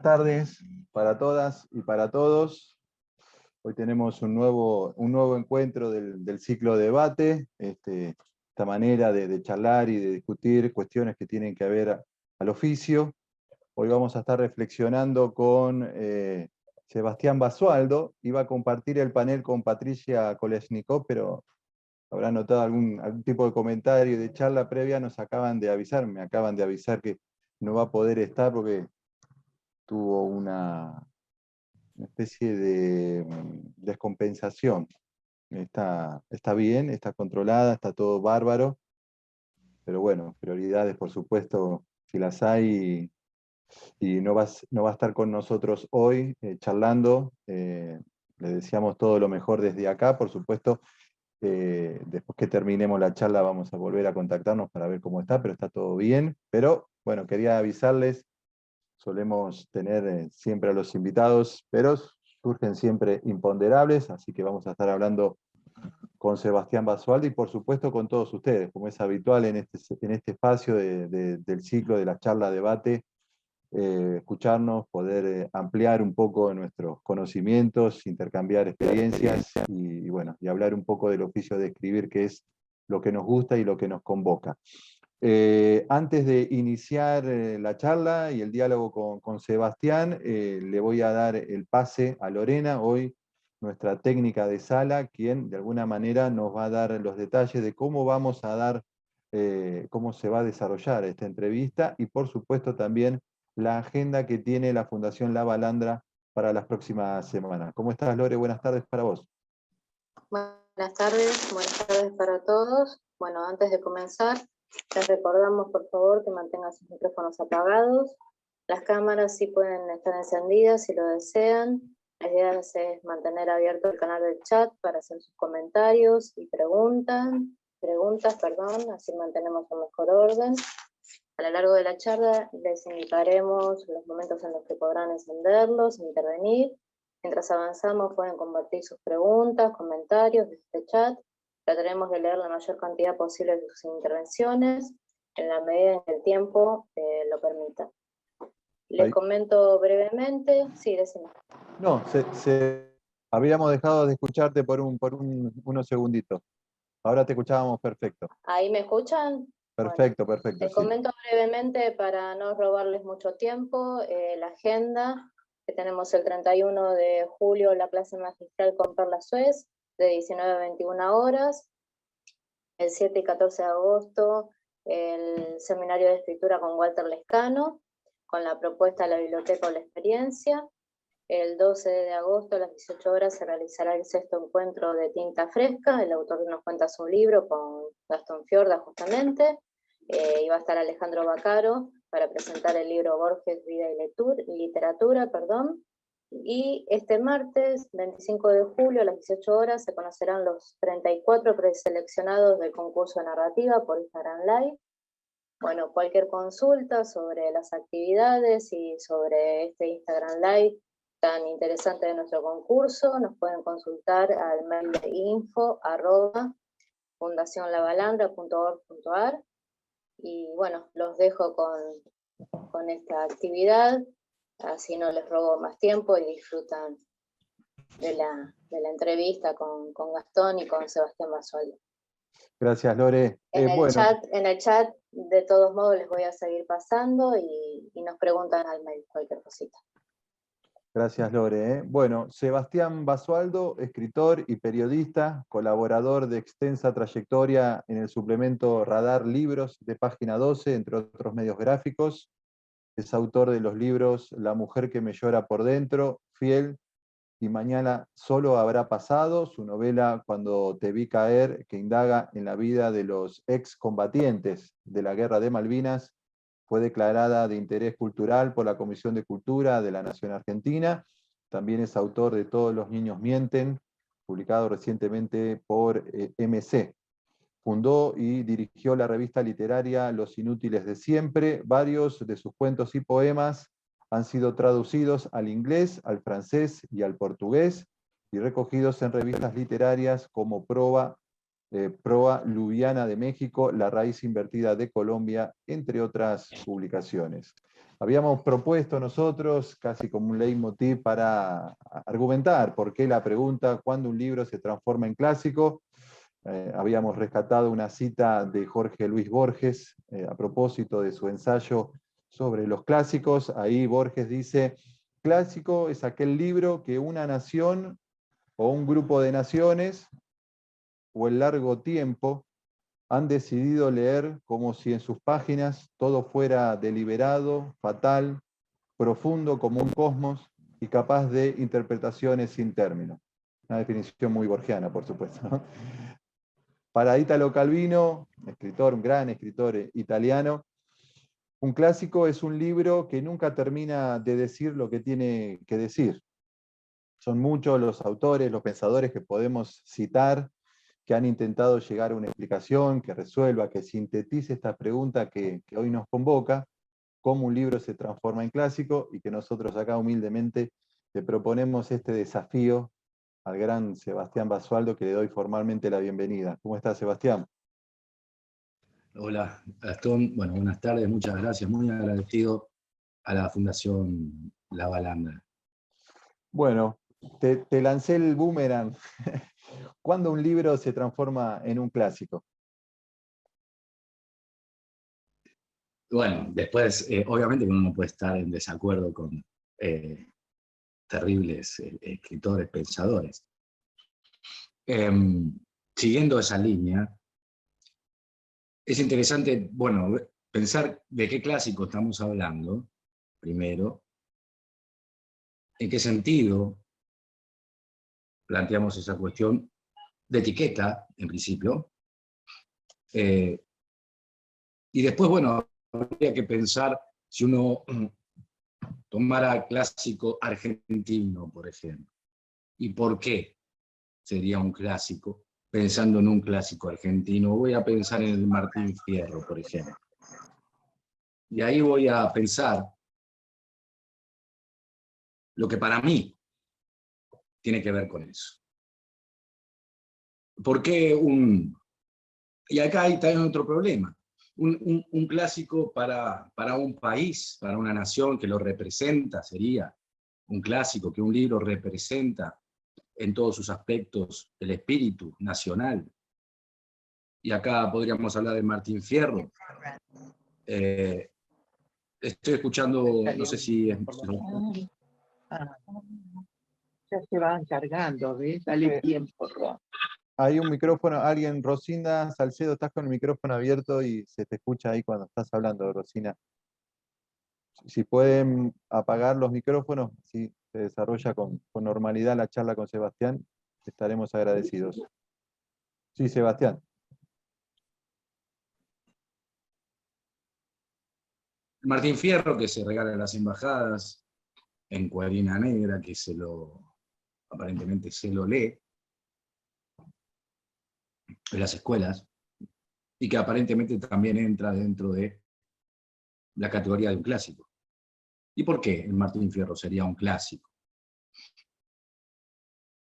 Buenas tardes para todas y para todos. Hoy tenemos un nuevo encuentro del ciclo de debate, esta manera de charlar y de discutir cuestiones que tienen que ver al oficio. Hoy vamos a estar reflexionando con Sebastián Basualdo. Iba a compartir el panel con Patricia Kolesnikov, pero habrá notado algún tipo de comentario de charla previa. Me acaban de avisar que no va a poder estar porque tuvo una especie de descompensación. Está bien, está controlada, está todo bárbaro, pero bueno, prioridades por supuesto, si las hay, y no va a estar con nosotros hoy charlando. Le deseamos todo lo mejor desde acá, por supuesto. Después que terminemos la charla vamos a volver a contactarnos para ver cómo está, pero está todo bien. Pero bueno, quería avisarles. Solemos tener siempre a los invitados, pero surgen siempre imponderables, así que vamos a estar hablando con Sebastián Basualdo y por supuesto con todos ustedes, como es habitual en este espacio del ciclo de la charla-debate, escucharnos, poder ampliar un poco nuestros conocimientos, intercambiar experiencias y hablar un poco del oficio de escribir, que es lo que nos gusta y lo que nos convoca. Antes de iniciar la charla y el diálogo con Sebastián, le voy a dar el pase a Lorena, hoy nuestra técnica de sala, quien de alguna manera nos va a dar los detalles de cómo vamos a dar, cómo se va a desarrollar esta entrevista y por supuesto también la agenda que tiene la Fundación La Balandra para las próximas semanas. ¿Cómo estás, Lore? Buenas tardes para vos. Buenas tardes para todos. Bueno, antes de comenzar, les recordamos por favor que mantengan sus micrófonos apagados. Las cámaras sí pueden estar encendidas si lo desean. La idea es mantener abierto el canal del chat para hacer sus comentarios y preguntas, así mantenemos un mejor orden. A lo largo de la charla les indicaremos los momentos en los que podrán encenderlos, intervenir. Mientras avanzamos pueden compartir sus preguntas, comentarios desde este chat. Trataremos de leer la mayor cantidad posible de sus intervenciones, en la medida en que el tiempo lo permita. Les comento brevemente. Sí, decime. No, habíamos dejado de escucharte por unos segunditos. Ahora te escuchábamos perfecto. ¿Ahí me escuchan? Perfecto, bueno, perfecto. Les comento brevemente para no robarles mucho tiempo la agenda. Que tenemos el 31 de julio la clase magistral con Perla Suez, de 19 a 21 horas. El 7 y 14 de agosto el seminario de escritura con Walter Lescano, con la propuesta de la biblioteca o la experiencia. El 12 de agosto a las 18 horas se realizará el 6º encuentro de Tinta Fresca. El autor nos cuenta su libro con Gastón Fiorda justamente. Y va a estar Alejandro Baccaro para presentar el libro Borges, Vida y Literatura. Y este martes, 25 de julio, a las 18 horas, se conocerán los 34 preseleccionados del concurso de narrativa por Instagram Live. Bueno, cualquier consulta sobre las actividades y sobre este Instagram Live tan interesante de nuestro concurso, nos pueden consultar al mail de info@fundacionlabalandra.org.ar. Y bueno, los dejo con esta actividad, así no les robo más tiempo y disfrutan de la entrevista con Gastón y con Sebastián Basualdo. Gracias, Lore. En el chat, de todos modos, les voy a seguir pasando y nos preguntan al mail cualquier cosita. Gracias, Lore. Bueno, Sebastián Basualdo, escritor y periodista, colaborador de extensa trayectoria en el suplemento Radar Libros de Página 12, entre otros medios gráficos. Es autor de los libros La mujer que me llora por dentro, Fiel y Mañana solo habrá pasado, su novela Cuando te vi caer, que indaga en la vida de los excombatientes de la Guerra de Malvinas. Fue declarada de interés cultural por la Comisión de Cultura de la Nación Argentina. También es autor de Todos los niños mienten, publicado recientemente por MC. Fundó y dirigió la revista literaria Los Inútiles de Siempre. Varios de sus cuentos y poemas han sido traducidos al inglés, al francés y al portugués, y recogidos en revistas literarias como Proa Proa Lubiana de México, La raíz invertida de Colombia, entre otras publicaciones. Habíamos propuesto nosotros, casi como un leitmotiv, para argumentar por qué la pregunta ¿cuándo un libro se transforma en clásico? Habíamos rescatado una cita de Jorge Luis Borges a propósito de su ensayo sobre los clásicos. Ahí Borges dice: clásico es aquel libro que una nación o un grupo de naciones o el largo tiempo han decidido leer como si en sus páginas todo fuera deliberado, fatal, profundo como un cosmos y capaz de interpretaciones sin término. Una definición muy borgiana, por supuesto, ¿no? Para Italo Calvino, escritor, un gran escritor italiano, un clásico es un libro que nunca termina de decir lo que tiene que decir. Son muchos los autores, los pensadores que podemos citar, que han intentado llegar a una explicación que resuelva, que sintetice esta pregunta que hoy nos convoca, cómo un libro se transforma en clásico, y que nosotros acá humildemente le proponemos este desafío al gran Sebastián Basualdo, que le doy formalmente la bienvenida. ¿Cómo estás, Sebastián? Hola, Gastón. Bueno, buenas tardes, muchas gracias. Muy agradecido a la Fundación La Balandra. Bueno, te lancé el boomerang. ¿Cuándo un libro se transforma en un clásico? Bueno, después, obviamente que uno no puede estar en desacuerdo con terribles escritores, pensadores. Siguiendo esa línea, es interesante, bueno, pensar de qué clásico estamos hablando, primero, en qué sentido planteamos esa cuestión de etiqueta, en principio, y después, bueno, habría que pensar si uno tomara clásico argentino, por ejemplo, y por qué sería un clásico, pensando en un clásico argentino. Voy a pensar en el Martín Fierro, por ejemplo. Y ahí voy a pensar lo que para mí tiene que ver con eso. ¿Por qué un...? Y acá hay también otro problema. Un clásico para un país, para una nación que lo representa, sería un clásico que un libro representa en todos sus aspectos el espíritu nacional. Y acá podríamos hablar de Martín Fierro. Estoy escuchando, no sé si es... Ya se van cargando, ¿ves? Dale tiempo, Ron. Hay un micrófono, alguien, Rosina Salcedo, estás con el micrófono abierto y se te escucha ahí cuando estás hablando, Rosina. Si pueden apagar los micrófonos, si se desarrolla con normalidad la charla con Sebastián, estaremos agradecidos. Sí, Sebastián. Martín Fierro, que se regala en las embajadas, en cuadrina negra, que aparentemente se lo lee en las escuelas, y que aparentemente también entra dentro de la categoría de un clásico. ¿Y por qué el Martín Fierro sería un clásico?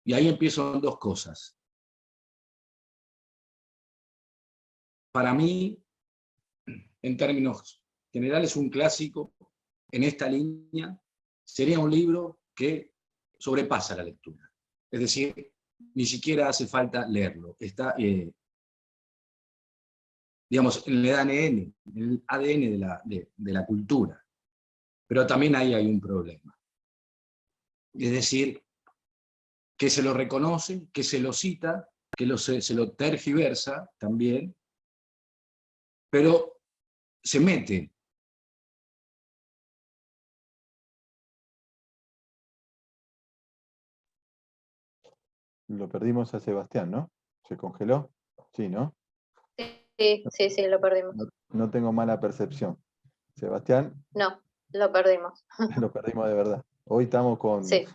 Y ahí empiezan dos cosas. Para mí, en términos generales, un clásico en esta línea sería un libro que sobrepasa la lectura. Es decir, ni siquiera hace falta leerlo. Está, digamos, en el ADN de la cultura. Pero también ahí hay un problema. Es decir, que se lo reconoce, que se lo cita, que se lo tergiversa también, pero se mete. Lo perdimos a Sebastián, ¿no? ¿Se congeló? Sí, ¿no? Sí, lo perdimos. No tengo mala percepción. Sebastián, No, lo perdimos. lo perdimos de verdad. Hoy estamos Sí,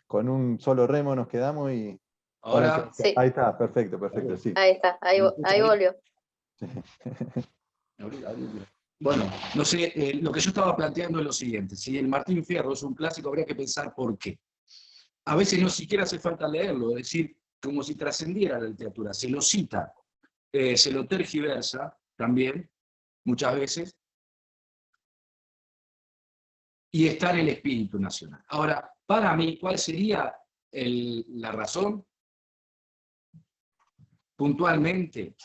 con un solo remo, nos quedamos y... Ahora, sí. Ahí está, perfecto, sí. Ahí está, ahí volvió. bueno, no sé, lo que yo estaba planteando es lo siguiente. Si el Martín Fierro es un clásico, habría que pensar por qué. A veces no siquiera hace falta leerlo, es decir, como si trascendiera la literatura, se lo cita, se lo tergiversa también, muchas veces, y está en el espíritu nacional. Ahora, para mí, ¿cuál sería la razón? Puntualmente,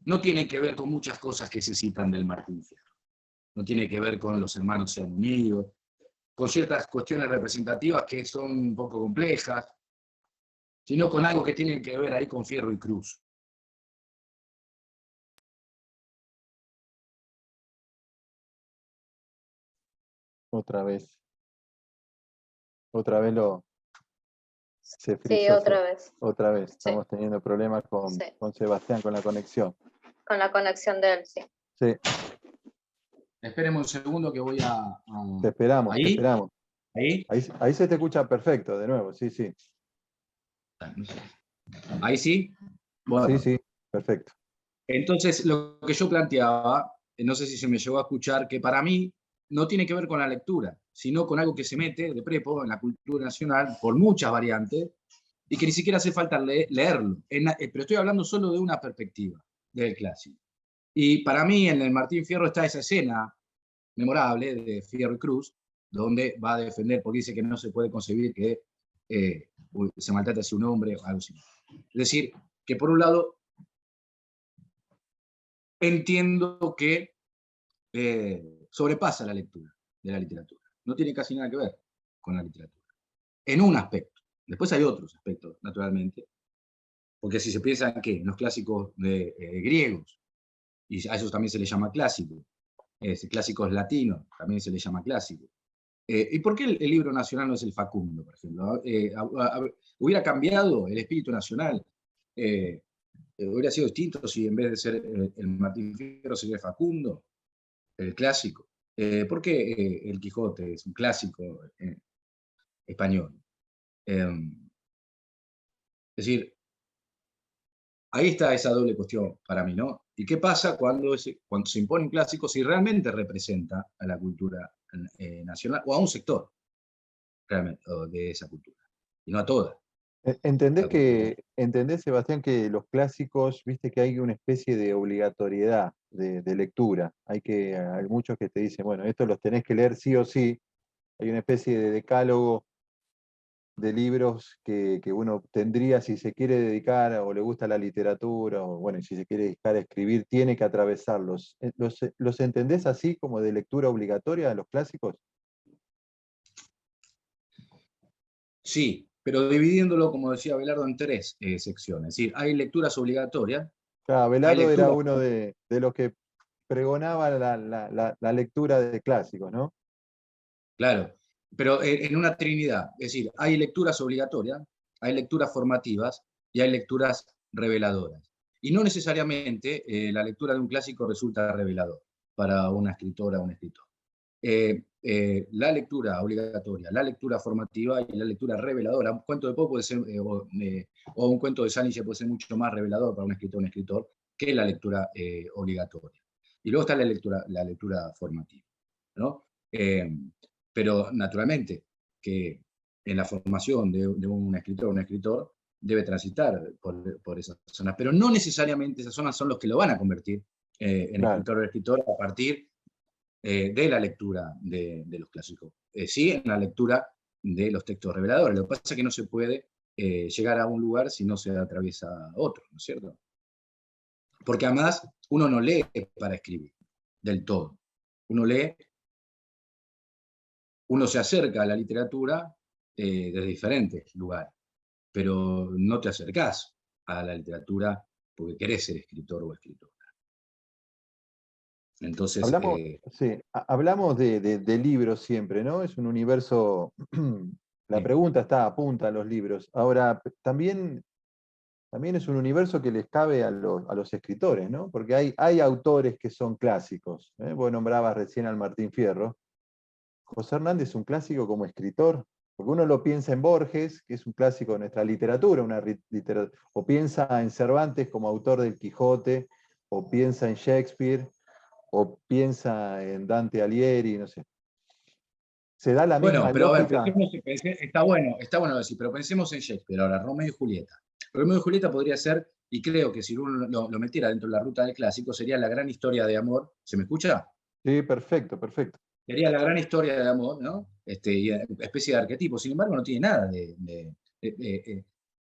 no tiene que ver con muchas cosas que se citan del Martín Fierro. No tiene que ver con los hermanos sean unidos, con ciertas cuestiones representativas que son un poco complejas, sino con algo que tiene que ver ahí con Fierro y Cruz. Otra vez se Sí, frizó. otra vez. Otra vez. Sí, Estamos teniendo problemas sí. con Sebastián, con la conexión. Con la conexión de él, sí. Sí, Esperemos un segundo que voy a... te esperamos, te ¿Ahí? esperamos. ¿Ahí? Ahí se te escucha perfecto, de nuevo, sí, sí. ¿Ahí sí? Sí, Bueno, sí, perfecto. entonces lo que yo planteaba, no sé si se me llegó a escuchar, que para mí no tiene que ver con la lectura, sino con algo que se mete de prepo en la cultura nacional por muchas variantes y que ni siquiera hace falta leerlo. Pero estoy hablando solo de una perspectiva del clásico. Y para mí en el Martín Fierro está esa escena memorable de Fierro y Cruz, donde va a defender, porque dice que no se puede concebir que se maltrate hacia un hombre o algo así. Es decir, que por un lado entiendo que sobrepasa la lectura de la literatura. No tiene casi nada que ver con la literatura. En un aspecto. Después hay otros aspectos, naturalmente. Porque si se piensa en que los clásicos griegos, y a esos también se les llama clásicos, clásicos latinos, también se les llama clásicos. ¿Y por qué el libro nacional no es el Facundo, por ejemplo? ¿Hubiera cambiado el espíritu nacional? ¿Hubiera sido distinto si en vez de ser el Martín Fierro sería el Facundo, el clásico? ¿Por qué el Quijote es un clásico español? Es decir, ahí está esa doble cuestión para mí, ¿no? ¿Y qué pasa cuando se impone un clásico si realmente representa a la cultura nacional o a un sector realmente de esa cultura? Y no a toda la cultura. ¿Entendés, Sebastián, que los clásicos, viste que hay una especie de obligatoriedad de lectura? Hay muchos que te dicen, bueno, estos los tenés que leer sí o sí. Hay una especie de decálogo de libros que uno tendría si se quiere dedicar o le gusta la literatura, o bueno, si se quiere dedicar a escribir, tiene que atravesarlos. ¿Los entendés así como de lectura obligatoria de los clásicos? Sí, pero dividiéndolo, como decía Abelardo, en tres secciones. Es decir, hay lecturas obligatorias, Claro, hay Abelardo era lecturas, uno de los que pregonaba la lectura de clásicos, ¿no? claro, pero en una trinidad. Es decir, hay lecturas obligatorias, hay lecturas formativas y hay lecturas reveladoras. Y no necesariamente la lectura de un clásico resulta revelador para una escritora o un escritor. La lectura obligatoria, la lectura formativa y la lectura reveladora. Un cuento de Poe puede ser, o un cuento de Sánice puede ser mucho más revelador para un escritor o un escritor que la lectura obligatoria. Y luego está la lectura formativa, ¿no? Pero naturalmente que en la formación de un escritor o un escritor debe transitar por esas zonas, pero no necesariamente esas zonas son los que lo van a convertir en Claro. escritor o escritor a partir de la lectura de los clásicos. Sí, en la lectura de los textos reveladores. Lo que pasa es que no se puede llegar a un lugar si no se atraviesa otro, ¿no es cierto? Porque además uno no lee para escribir del todo. Uno lee, uno se acerca a la literatura desde diferentes lugares, pero no te acercás a la literatura porque querés ser escritor o escritora. Entonces, Hablamos de libros siempre, ¿no? Es un universo, la pregunta apunta a los libros. Ahora, también es un universo que les cabe a los escritores, ¿no? Porque hay autores que son clásicos. Vos nombrabas recién al Martín Fierro. José Hernández es un clásico como escritor, porque uno lo piensa en Borges, que es un clásico de nuestra literatura, o piensa en Cervantes como autor del Quijote, o piensa en Shakespeare, o piensa en Dante Alighieri, no sé. ¿Se da la Bueno, misma pero a ver, lógica? está bueno decir, pero pensemos en Shakespeare ahora, Romeo y Julieta. Romeo y Julieta podría ser, y creo que si uno lo metiera dentro de la ruta del clásico, sería la gran historia de amor. ¿Se me escucha? Sí, perfecto, perfecto. Sería la gran historia de amor, ¿no? Y especie de arquetipo. Sin embargo, no tiene nada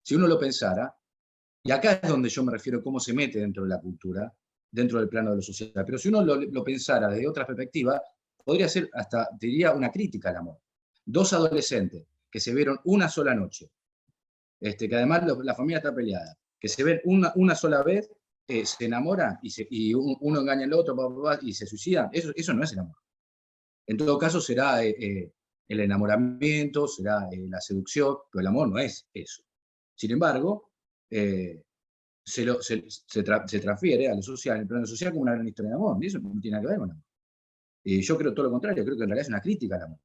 si uno lo pensara, y acá es donde yo me refiero a cómo se mete dentro de la cultura, dentro del plano de lo social. Pero si uno lo pensara desde otra perspectiva, podría ser hasta, diría, una crítica al amor. Dos adolescentes que se vieron una sola noche, que además la familia está peleada, que se ven una sola vez, se enamoran y uno engaña al otro y se suicidan. Eso no es el amor. En todo caso será el enamoramiento, será la seducción, pero el amor no es eso. Sin embargo, se transfiere a lo social, el plano social, como una gran historia de amor, y eso no tiene nada que ver con el amor. Y yo creo todo lo contrario, creo que en realidad es una crítica al amor.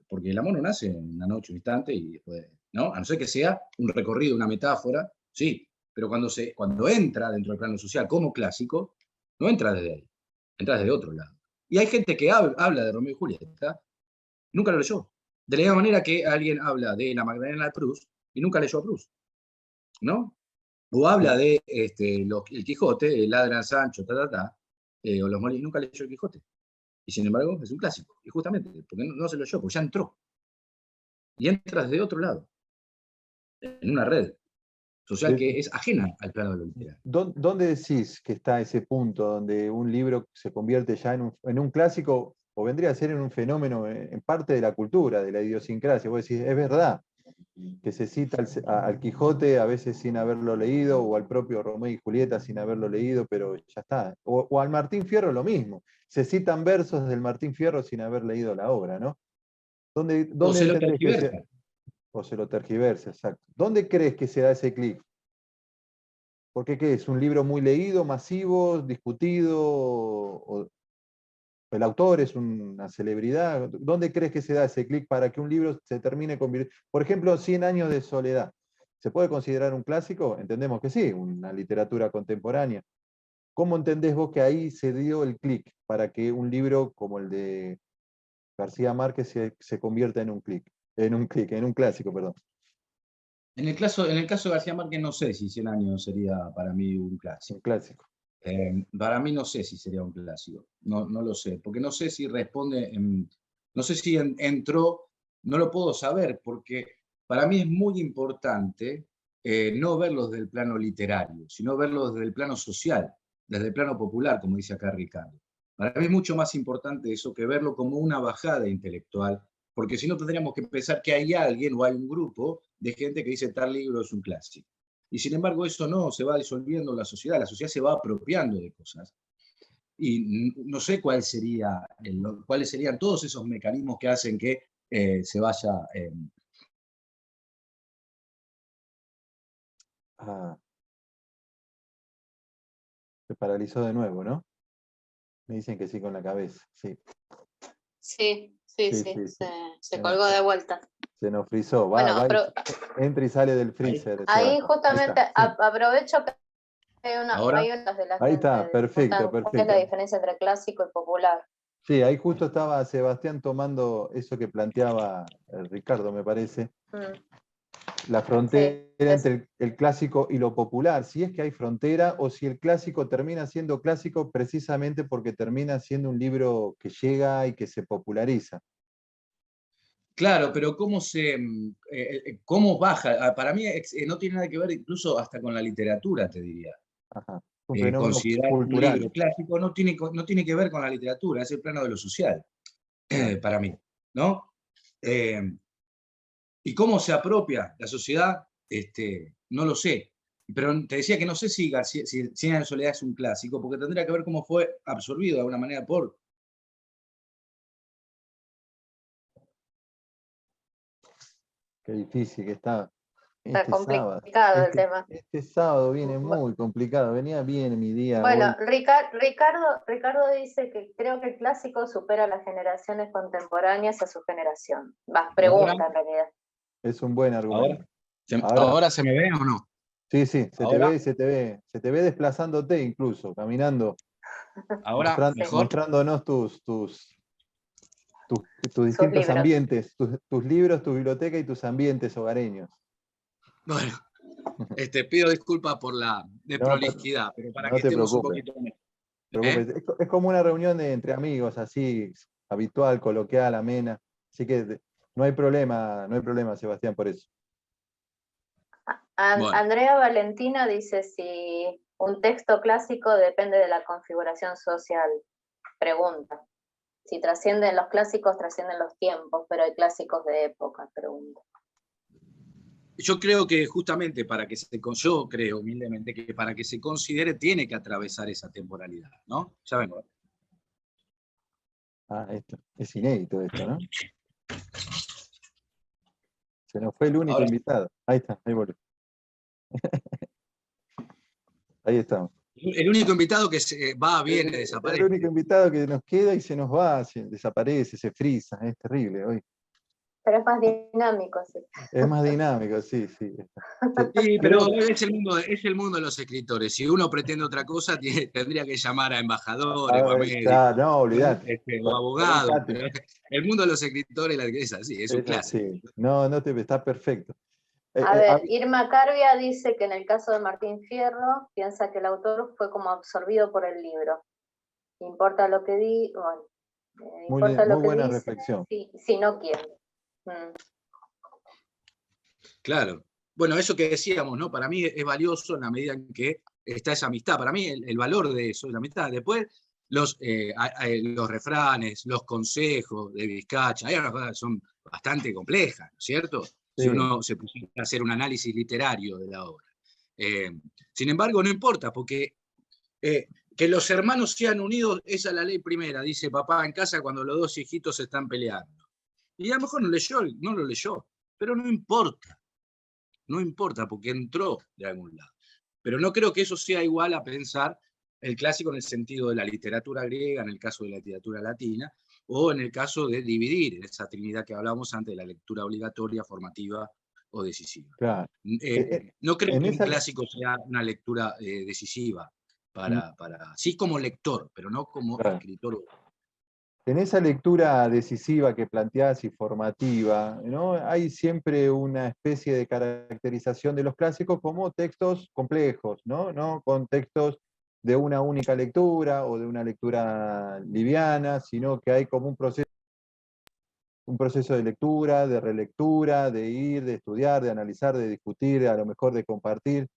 Porque el amor no nace en una noche, un instante, y después, ¿no? A no ser que sea un recorrido, una metáfora, sí, pero cuando entra dentro del plano social como clásico, no entra desde ahí, entra desde otro lado. Y hay gente que habla de Romeo y Julieta, nunca lo leyó. De la misma manera que alguien habla de la Magdalena de Proust y nunca leyó a Proust, ¿no? O habla de el Quijote, el Ladran Sancho, o los Molinos, nunca leyó el Quijote. Y sin embargo, es un clásico. Y justamente, porque no se lo leyó, porque ya entró. Y entra desde otro lado, en una red social que es ajena al plano de lo literario. ¿Dónde decís que está ese punto donde un libro se convierte ya en un clásico o vendría a ser en un fenómeno en parte de la cultura, de la idiosincrasia? Vos decís, es verdad que se cita al Quijote a veces sin haberlo leído, o al propio Romeo y Julieta sin haberlo leído, pero ya está. O al Martín Fierro lo mismo. Se citan versos del Martín Fierro sin haber leído la obra, ¿no? O ¿Dónde se lo entendés que tergiversa. o se lo tergiversa, exacto? ¿Dónde crees que se da ese clic? Porque ¿qué es? ¿Un libro muy leído, masivo, discutido? ¿O el autor es una celebridad? ¿Dónde crees que se da ese clic para que un libro se termine convirtiendo? Por ejemplo, 100 años de soledad. ¿Se puede considerar un clásico? Entendemos que sí, una literatura contemporánea. ¿Cómo entendés vos que ahí se dio el clic para que un libro como el de García Márquez se convierta en un en un clásico, perdón? En el caso de García Márquez, no sé si 100 años sería para mí un Un clásico. clásico. Para mí no sé si sería un clásico, no lo sé, porque no sé si responde, no sé si entró, no lo puedo saber, porque para mí es muy importante no verlos desde el plano literario, sino verlos desde el plano social, desde el plano popular, como dice acá Ricardo. Para mí es mucho más importante eso que verlo como una bajada intelectual, porque si no tendríamos que pensar que hay alguien o hay un grupo de gente que dice tal libro es un clásico. Y sin embargo eso no, se va disolviendo la sociedad se va apropiando de cosas. Y no sé cuáles serían todos esos mecanismos que hacen que se vaya... Ah, se paralizó de nuevo, ¿no? Me dicen que sí con la cabeza, sí. Sí, Sí, sí, sí. se colgó de vuelta. Se nos frizó. Bueno, Entra y sale del Ahí, freezer. ahí Sebastián. justamente Ahí está, sí. aprovecho que ahora, hay unas de la Ahí gente está, que perfecto, preguntan cuál es la perfecto. diferencia entre clásico y popular. Sí, ahí justo estaba Sebastián tomando eso que planteaba Ricardo, me parece, Mm, la sí, frontera entre el clásico y lo popular, si es que hay frontera o si el clásico termina siendo clásico precisamente porque termina siendo un libro que llega y que se populariza. claro, pero cómo baja, para mí no tiene nada que ver incluso hasta con la literatura, te diría. Ajá. Un fenómeno Considerar un cultural. libro clásico no tiene que ver con la literatura, es el plano de lo social, Claro. para mí, ¿no? Y cómo se apropia la sociedad, no lo sé. Pero te decía que no sé si Cien años de soledad es un clásico, porque tendría que ver cómo fue absorbido de alguna manera por... Qué difícil que está está este sábado. complicado el tema. Este sábado viene muy complicado. Venía bien mi día Bueno, hoy. Ricardo dice que creo que el clásico supera a las generaciones contemporáneas a su generación. Vas, ¿Y ahora? pregunta en realidad. Es un buen ¿Ahora? argumento. Ahora, ¿Ahora se me ve o no? sí, sí, se te ¿Ahora? ve y se te ve desplazándote incluso, caminando, ¿Ahora mejor? mostrándonos tus tus distintos libros. ambientes, tus libros, tu biblioteca y tus ambientes hogareños. Bueno, pido disculpas por la desprolijidad, pero para no que te estemos un preocupes. poquito mejor. Es como una reunión entre amigos, así, habitual, coloquial, amena. Así que no hay problema, Sebastián, por eso. Bueno. Andrea Valentina dice si un texto clásico depende de la configuración social. Pregunta. Si trascienden los clásicos, trascienden los tiempos, pero hay clásicos de época, pregunta. Yo creo que justamente yo creo humildemente que para que se considere tiene que atravesar esa temporalidad, ¿no? Ya vengo. Esto es inédito esto, ¿no? Se nos fue el único invitado. Ahí está, ahí volvió. Ahí estamos. El único invitado que va, viene, desaparece. El único invitado que nos queda y se nos va, desaparece, se frisa, es terrible hoy. Pero es más dinámico, sí. Es más dinámico, sí. Sí, pero es el mundo de los escritores. Si uno pretende otra cosa, tendría que llamar a embajadores, o a médicos, no, olvidate. o abogados. Pero el mundo de los escritores es así, es un clásico. No, está perfecto. A ver, Irma Carvia dice que en el caso de Martín Fierro, piensa que el autor fue como absorbido por el libro. Importa lo que muy buena dice, reflexión. Si no quién. Claro. Bueno, eso que decíamos, ¿no? Para mí es valioso en la medida en que está esa amistad. Para mí el valor de eso es la amistad. Después los refranes, los consejos de Vizcacha, hay unas cosas que son bastante complejas, ¿no es cierto? Sí. Si uno se pusiera a hacer un análisis literario de la obra. Sin embargo, no importa, porque que los hermanos sean unidos, esa es la ley primera, dice papá en casa cuando los dos hijitos se están peleando. Y a lo mejor no lo leyó, pero no importa. No importa, porque entró de algún lado. Pero no creo que eso sea igual a pensar el clásico en el sentido de la literatura griega, en el caso de la literatura latina, o en el caso de dividir esa trinidad que hablábamos antes de la lectura obligatoria, formativa o decisiva. Claro. No creo que un clásico sea una lectura decisiva, sí como lector, pero no como escritor. En esa lectura decisiva que planteás y formativa, ¿no? Hay siempre una especie de caracterización de los clásicos como textos complejos, ¿no? Con textos de una única lectura o de una lectura liviana, sino que hay como un proceso de lectura, de relectura, de ir, de estudiar, de analizar, de discutir, a lo mejor de compartir.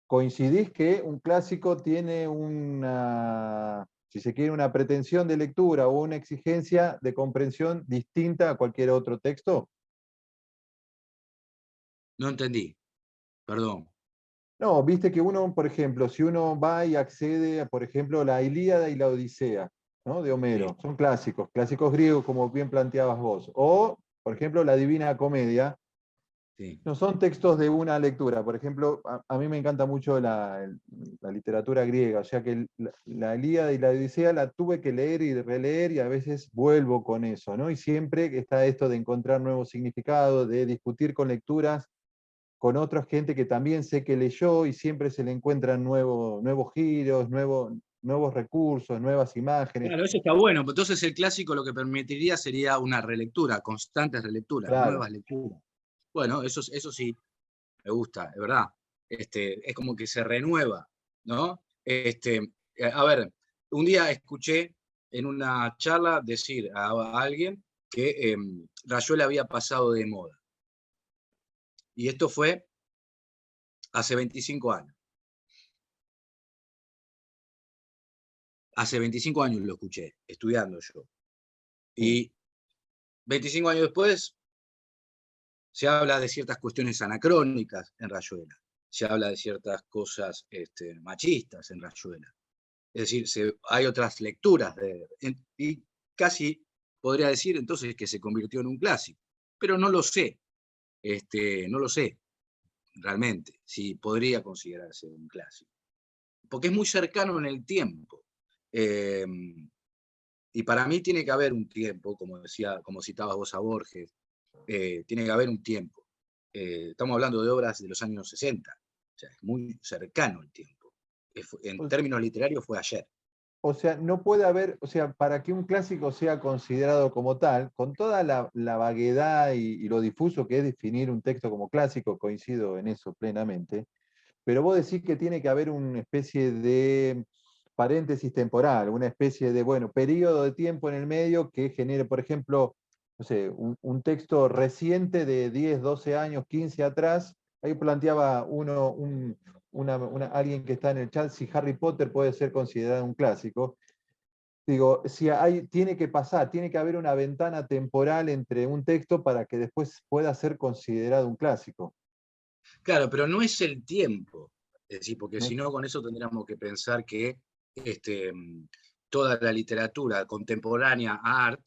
¿Coincidís que un clásico tiene una, si se quiere, una pretensión de lectura o una exigencia de comprensión distinta a cualquier otro texto? No entendí, perdón. No, viste que uno, por ejemplo, si uno va y accede a, por ejemplo, la Ilíada y la Odisea, ¿no? De Homero, son clásicos griegos, como bien planteabas vos. O, por ejemplo, la Divina Comedia. Sí. No son textos de una lectura. Por ejemplo, a mí me encanta mucho la literatura griega, o sea que la Ilíada y la Odisea la tuve que leer y releer y a veces vuelvo con eso, ¿no? Y siempre está esto de encontrar nuevos significados, de discutir con lecturas con otra gente que también sé que leyó y siempre se le encuentran nuevos giros, nuevos recursos, nuevas imágenes. Claro, eso está bueno. Entonces el clásico lo que permitiría sería una relectura, constantes relecturas, claro. Nuevas lecturas. Bueno, eso sí, me gusta, es verdad. Es como que se renueva, ¿no? A ver, un día escuché en una charla decir a alguien que Rayuela había pasado de moda. Y esto fue hace 25 años. Hace 25 años lo escuché, estudiando yo. Y 25 años después se habla de ciertas cuestiones anacrónicas en Rayuela. Se habla de ciertas cosas machistas en Rayuela. Es decir, hay otras lecturas y casi podría decir entonces que se convirtió en un clásico. Pero no lo sé. No lo sé realmente si podría considerarse un clásico. Porque es muy cercano en el tiempo. Y para mí tiene que haber un tiempo, como citabas vos a Borges, tiene que haber un tiempo. Estamos hablando de obras de los años 60, o sea, es muy cercano el tiempo. En términos literarios fue ayer. o sea, no puede haber, o sea, para que un clásico sea considerado como tal, con toda la vaguedad y lo difuso que es definir un texto como clásico, coincido en eso plenamente, pero vos decís que tiene que haber una especie de paréntesis temporal, una especie de, bueno, periodo de tiempo en el medio que genere, por ejemplo, no sé, un texto reciente de 10, 12 años, 15 atrás. Ahí planteaba alguien que está en el chat si Harry Potter puede ser considerado un clásico. Digo, si tiene que pasar, tiene que haber una ventana temporal entre un texto para que después pueda ser considerado un clásico. Claro, pero no es el tiempo. Es decir, porque ¿No? si no, con eso tendríamos que pensar que toda la literatura contemporánea, art,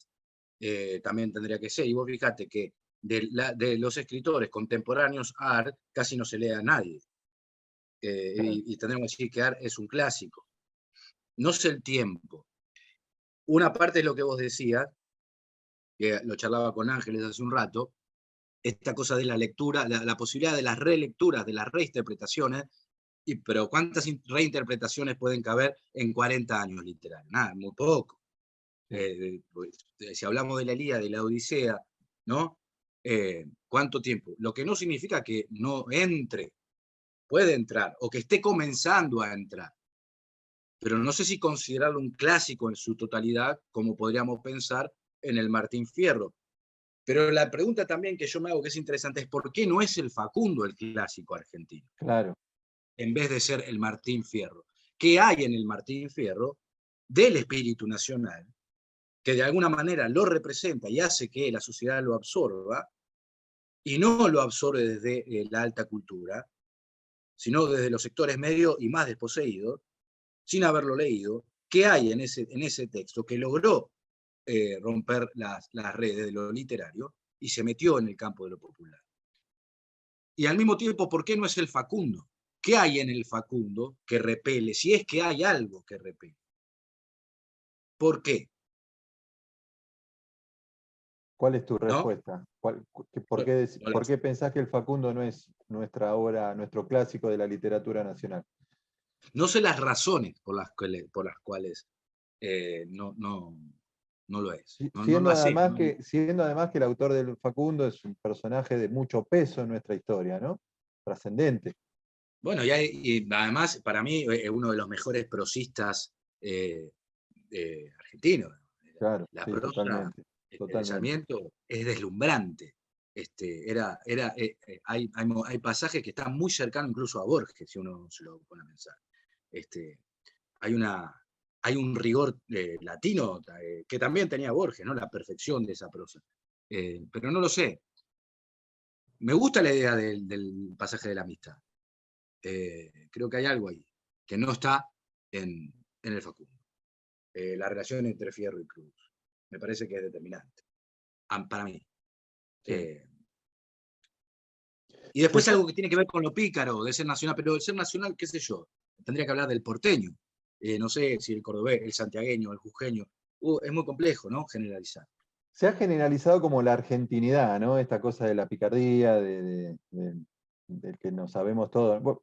también tendría que ser. Y vos fíjate que de los escritores contemporáneos art casi no se lee a nadie. Y tendríamos que decir que art es un clásico. No sé el tiempo. Una parte es lo que vos decías, que lo charlaba con Ángeles hace un rato, esta cosa de la lectura, la posibilidad de las relecturas, de las reinterpretaciones, pero ¿cuántas reinterpretaciones pueden caber en 40 años literarios? Nada, muy poco. Pues, si hablamos de la Ilíada, de la Odisea, ¿no? ¿Cuánto tiempo? Lo que no significa que no entre, puede entrar, o que esté comenzando a entrar. Pero no sé si considerarlo un clásico en su totalidad, como podríamos pensar en el Martín Fierro. Pero la pregunta también que yo me hago, que es interesante, es ¿por qué no es el Facundo el clásico argentino? Claro. En vez de ser el Martín Fierro. ¿Qué hay en el Martín Fierro del espíritu nacional que de alguna manera lo representa y hace que la sociedad lo absorba, y no lo absorbe desde la alta cultura, sino desde los sectores medios y más desposeídos, sin haberlo leído? ¿Qué hay en ese texto que logró romper las redes de lo literario y se metió en el campo de lo popular? Y al mismo tiempo, ¿por qué no es el Facundo? ¿Qué hay en el Facundo que repele? Si es que hay algo que repele. ¿Por qué? ¿Cuál es tu ¿No? respuesta? No ¿Por qué pensás que el Facundo no es nuestra obra, nuestro clásico de la literatura nacional? No sé las razones por las cuales no lo es. No Siendo las sé. además que el autor del Facundo es un personaje de mucho peso en nuestra historia, ¿no? Trascendente. Bueno, y además, para mí, es uno de los mejores prosistas argentinos. Claro, La sí, prosa totalmente. de Totalmente. Sarmiento es deslumbrante. Hay pasajes que están muy cercanos incluso a Borges, si uno se lo pone a pensar. Hay, hay un rigor latino que también tenía Borges, ¿no? La perfección de esa prosa. Pero no lo sé. Me gusta la idea del pasaje de la amistad. Creo que hay algo ahí que no está en el Facundo. La relación entre Fierro y Cruz. Me parece que es determinante. Para mí. Sí. Y después algo que tiene que ver con lo pícaro de ser nacional, pero el ser nacional, qué sé yo, tendría que hablar del porteño. No sé si el cordobés, el santiagueño, el jujeño. Es muy complejo, ¿no? Generalizar. Se ha generalizado como la argentinidad, ¿no? Esta cosa de la picardía, del que no sabemos todo. Bueno,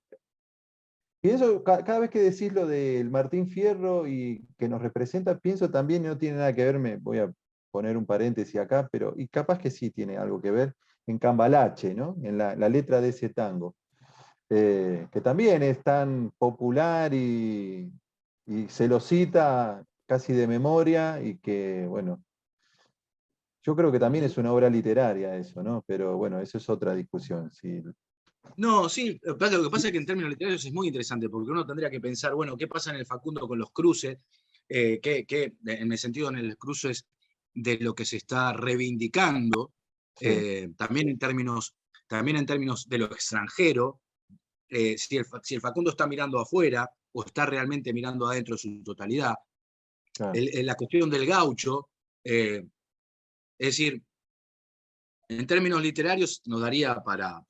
pienso, cada vez que decís lo del Martín Fierro y que nos representa, pienso también, no tiene nada que ver, me voy a poner un paréntesis acá, pero y capaz que sí tiene algo que ver, en Cambalache, ¿no? En la letra de ese tango, que también es tan popular y se lo cita casi de memoria y que, bueno, yo creo que también es una obra literaria eso, ¿no? Pero bueno, eso es otra discusión. Sí. No, sí, lo que pasa es que en términos literarios es muy interesante, porque uno tendría que pensar, bueno, ¿qué pasa en el Facundo con los cruces? En el sentido, en el cruces de lo que se está reivindicando, Sí, también en términos de lo extranjero, si el Facundo está mirando afuera o está realmente mirando adentro de su totalidad. claro. La cuestión del gaucho, es decir, en términos literarios nos daría para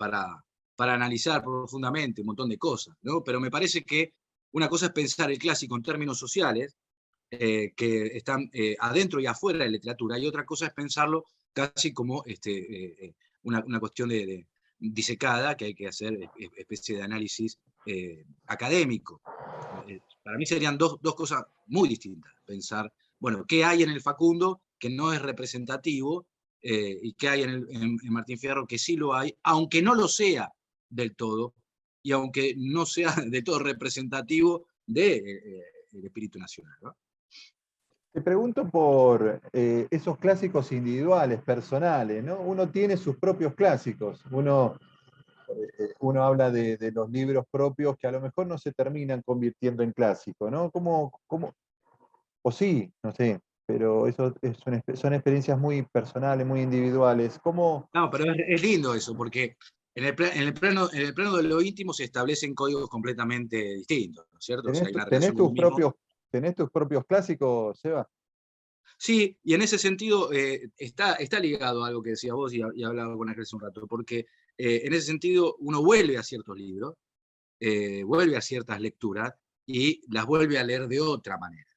analizar profundamente un montón de cosas, ¿no? Pero me parece que una cosa es pensar el clásico en términos sociales, que están adentro y afuera de la literatura, y otra cosa es pensarlo casi como una cuestión disecada, que hay que hacer especie de análisis académico. para mí serían dos cosas muy distintas. Pensar, bueno, ¿qué hay en el Facundo que no es representativo? Y qué hay en Martín Fierro que sí lo hay, aunque no lo sea del todo, y aunque no sea de todo representativo del espíritu nacional, ¿no? Te pregunto por esos clásicos individuales, personales, ¿no? Uno tiene sus propios clásicos, uno habla de los libros propios que a lo mejor no se terminan convirtiendo en clásicos, ¿no? O sí, no sé, pero son experiencias muy personales, muy individuales. ¿Cómo? No, pero es lindo eso, porque en el plano de lo íntimo se establecen códigos completamente distintos, ¿no es cierto? O sea, hay una relación con uno mismo. ¿Tenés tus propios clásicos, Seba? Sí, y en ese sentido está ligado a algo que decías vos y hablaba con Ángel hace un rato, porque en ese sentido uno vuelve a ciertos libros, vuelve a ciertas lecturas y las vuelve a leer de otra manera.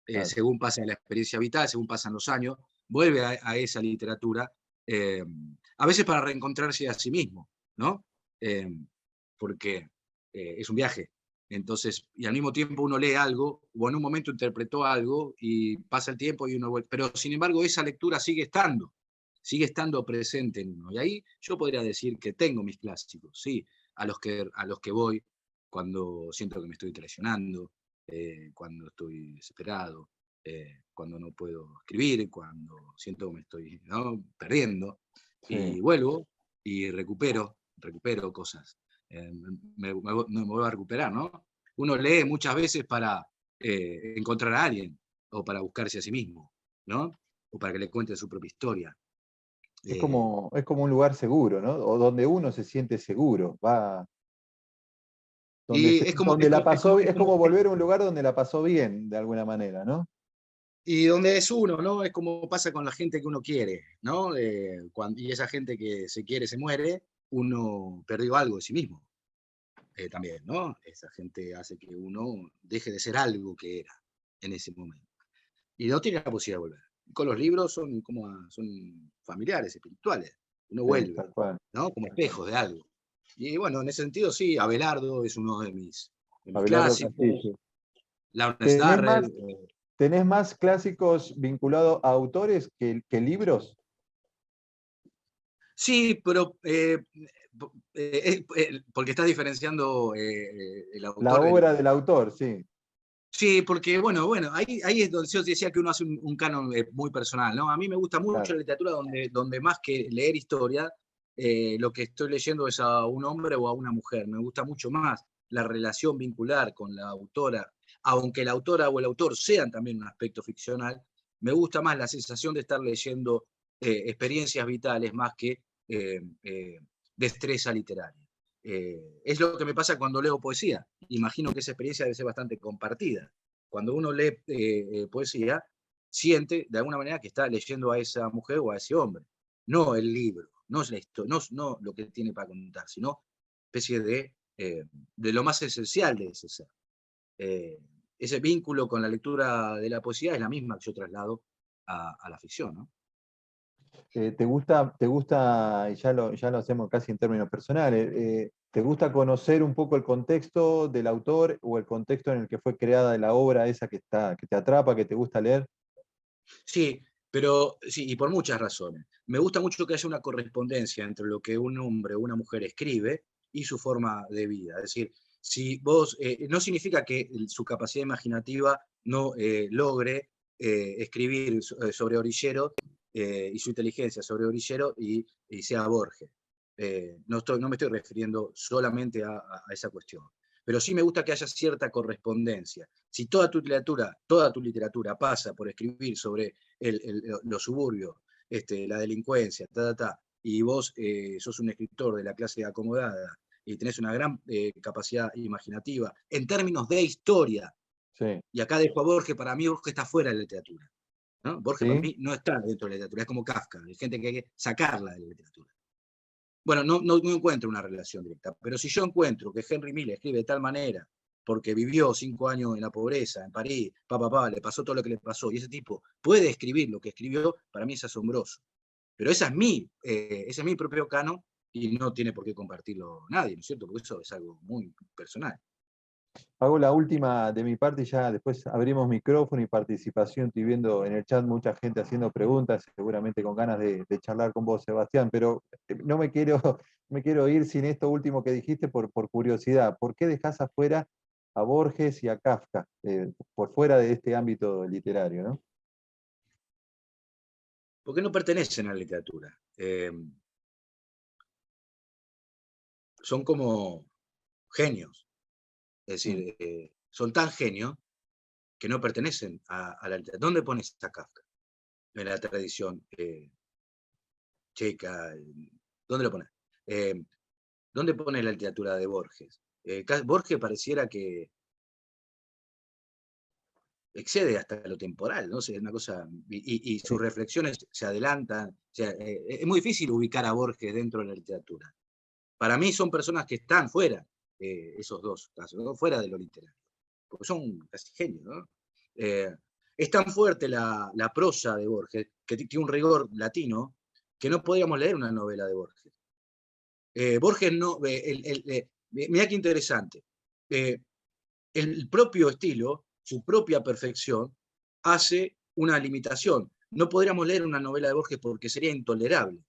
Claro. Según pasa la experiencia vital, según pasan los años, vuelve a esa literatura, a veces para reencontrarse a sí mismo, ¿no? Porque es un viaje. Entonces, y al mismo tiempo uno lee algo, o en un momento interpretó algo, y pasa el tiempo y uno vuelve. Pero sin embargo, esa lectura sigue estando presente en uno. Y ahí yo podría decir que tengo mis clásicos, sí, a los que voy cuando siento que me estoy traicionando, cuando estoy desesperado, cuando no puedo escribir, cuando siento que me estoy, ¿no?, perdiendo, Sí. y vuelvo y recupero cosas. Me vuelvo a recuperar, ¿no? Uno lee muchas veces para encontrar a alguien, o para buscarse a sí mismo, ¿no? O para que le cuente su propia historia. Es como un lugar seguro, ¿no? O donde uno se siente seguro. Y es como, Donde la pasó, es como volver a un lugar donde la pasó bien, de alguna manera, ¿no? y donde es uno, ¿no? Es como pasa con la gente que uno quiere, ¿no? Y esa gente que se quiere se muere, uno perdió algo de sí mismo, también, ¿no? Esa gente hace que uno deje de ser algo que era en ese momento. Y no tiene la posibilidad de volver. Con los libros son familiares, espirituales. Uno Sí, vuelve, tal cual. ¿no? Como espejos de algo. Y bueno, en ese sentido, sí, Abelardo es uno de mis Abelardo clásicos. Castillo. Lawrence ¿Tenés más, Darrell. tenés más clásicos vinculados a autores que libros? Sí, pero porque estás diferenciando el La autor. obra del autor, sí. Sí, porque bueno, ahí es donde yo decía que uno hace un canon muy personal, ¿no? A mí me gusta mucho Claro. la literatura donde más que leer historia, lo que estoy leyendo es a un hombre o a una mujer. Me gusta mucho más la relación vincular con la autora, aunque la autora o el autor sean también un aspecto ficcional, me gusta más la sensación de estar leyendo experiencias vitales más que destreza literaria. Es lo que me pasa cuando leo poesía. Imagino que esa experiencia debe ser bastante compartida. Cuando uno lee poesía, siente de alguna manera que está leyendo a esa mujer o a ese hombre. No el libro, no es la historia, no lo que tiene para contar, sino especie de lo más esencial de ese ser. Ese vínculo con la lectura de la poesía es la misma que yo traslado a la ficción, ¿no? ¿Te gusta, y ya lo hacemos casi en términos personales, ¿te gusta conocer un poco el contexto del autor o el contexto en el que fue creada la obra esa que te atrapa, que te gusta leer? Sí, pero sí, y por muchas razones. Me gusta mucho que haya una correspondencia entre lo que un hombre o una mujer escribe y su forma de vida. Es decir, si vos, no significa que su capacidad imaginativa no logre escribir sobre Orillero y su inteligencia sobre Orillero y sea Borges. No me estoy refiriendo solamente a esa cuestión. Pero sí me gusta que haya cierta correspondencia. Si toda tu literatura pasa por escribir sobre los suburbios, la delincuencia, y vos sos un escritor de la clase acomodada y tenés una gran capacidad imaginativa en términos de historia, Sí. y acá dejo a Borges, para mí Borges está fuera de la literatura, ¿no? Borges para ¿Sí? mí no está dentro de la literatura, es como Kafka, hay gente que hay que sacarla de la literatura. Bueno, no encuentro una relación directa, pero si yo encuentro que Henry Miller escribe de tal manera porque vivió 5 años en la pobreza, en París, le pasó todo lo que le pasó, y ese tipo puede escribir lo que escribió, para mí es asombroso. Pero ese es mi propio canon y no tiene por qué compartirlo nadie, ¿no es cierto? Porque eso es algo muy personal. Hago la última de mi parte y ya después abrimos micrófono y participación. Estoy viendo en el chat mucha gente haciendo preguntas, seguramente con ganas de charlar con vos, Sebastián, pero no me quiero, me quiero ir sin esto último que dijiste por curiosidad. ¿Por qué dejás afuera a Borges y a Kafka, por fuera de este ámbito literario, ¿no? Porque no pertenecen a la literatura. Son como genios. Es decir, son tan genios que no pertenecen a la literatura. ¿Dónde pones a Kafka? En la tradición checa. ¿Dónde lo pones? ¿Dónde pone la literatura de Borges? Borges pareciera que excede hasta lo temporal, ¿no? Es una cosa, y sus reflexiones se adelantan. O sea, es muy difícil ubicar a Borges dentro de la literatura. Para mí son personas que están fuera, esos dos casos, ¿no? Fuera de lo literario, porque son casi genios, ¿no? Es tan fuerte la prosa de Borges, que tiene un rigor latino, que no podríamos leer una novela de Borges. Borges no... mirá qué interesante. El propio estilo, su propia perfección, hace una limitación. No podríamos leer una novela de Borges porque sería intolerable.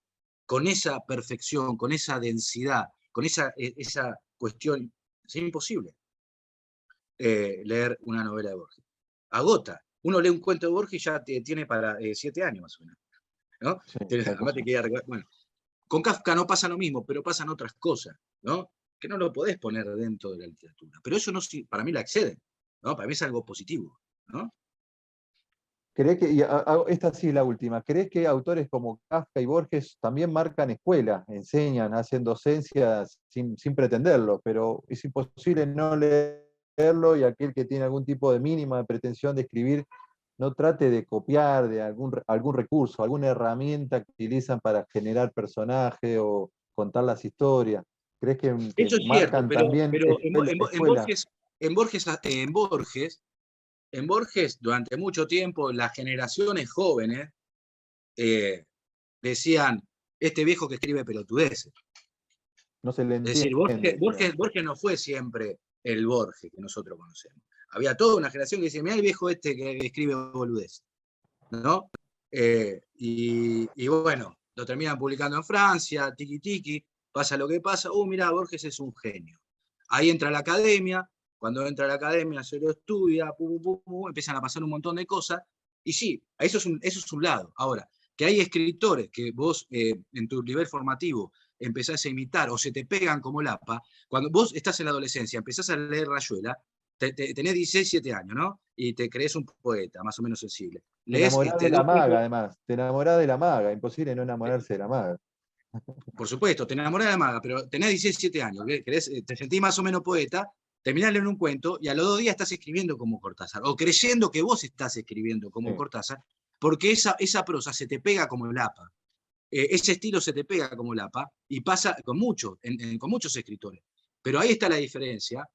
Con esa perfección, con esa densidad, con esa cuestión, sería imposible leer una novela de Borges. Agota. Uno lee un cuento de Borges y ya tiene para 7 años más o menos, ¿no? Sí, Además te queda, bueno, con Kafka no pasa lo mismo, pero pasan otras cosas, ¿no? Que no lo podés poner dentro de la literatura. Pero eso no, para mí la excede, ¿no? Para mí es algo positivo, ¿no? ¿Crees que, esta sí es la última, ¿crees que autores como Kafka y Borges también marcan escuela, enseñan, hacen docencias sin pretenderlo, pero es imposible no leerlo y aquel que tiene algún tipo de mínima pretensión de escribir no trate de copiar de algún recurso, alguna herramienta que utilizan para generar personajes o contar las historias? ¿Crees que Eso es cierto, marcan también pero escuela? En Borges, durante mucho tiempo, las generaciones jóvenes decían, este viejo que escribe pelotudeces. No se le Es decir, entiende. Borges no fue siempre el Borges que nosotros conocemos. Había toda una generación que decía, mira el viejo este que escribe boludeces, ¿no? Y bueno, lo terminan publicando en Francia, tiki tiki, pasa lo que pasa, mira, Borges es un genio. Ahí entra la academia, cuando entra a la academia se lo estudia, empiezan a pasar un montón de cosas, y sí, eso es un lado. Ahora, que hay escritores que vos en tu nivel formativo empezás a imitar o se te pegan como lapa, cuando vos estás en la adolescencia, empezás a leer Rayuela, tenés 16, 17 años, ¿no? Y te crees un poeta, más o menos sensible. Te Lees enamorás de la dos maga, cuentos, además. Te enamorás de la maga. Imposible no enamorarse de la maga. por supuesto, te enamorás de la maga, pero tenés 17 años, te sentís más o menos poeta, terminás leyendo un cuento y a los 2 días estás escribiendo como Cortázar, o creyendo que vos estás escribiendo como Sí. Cortázar, porque esa prosa se te pega como lapa. Ese estilo se te pega como lapa y pasa con muchos escritores. Pero ahí está la diferencia,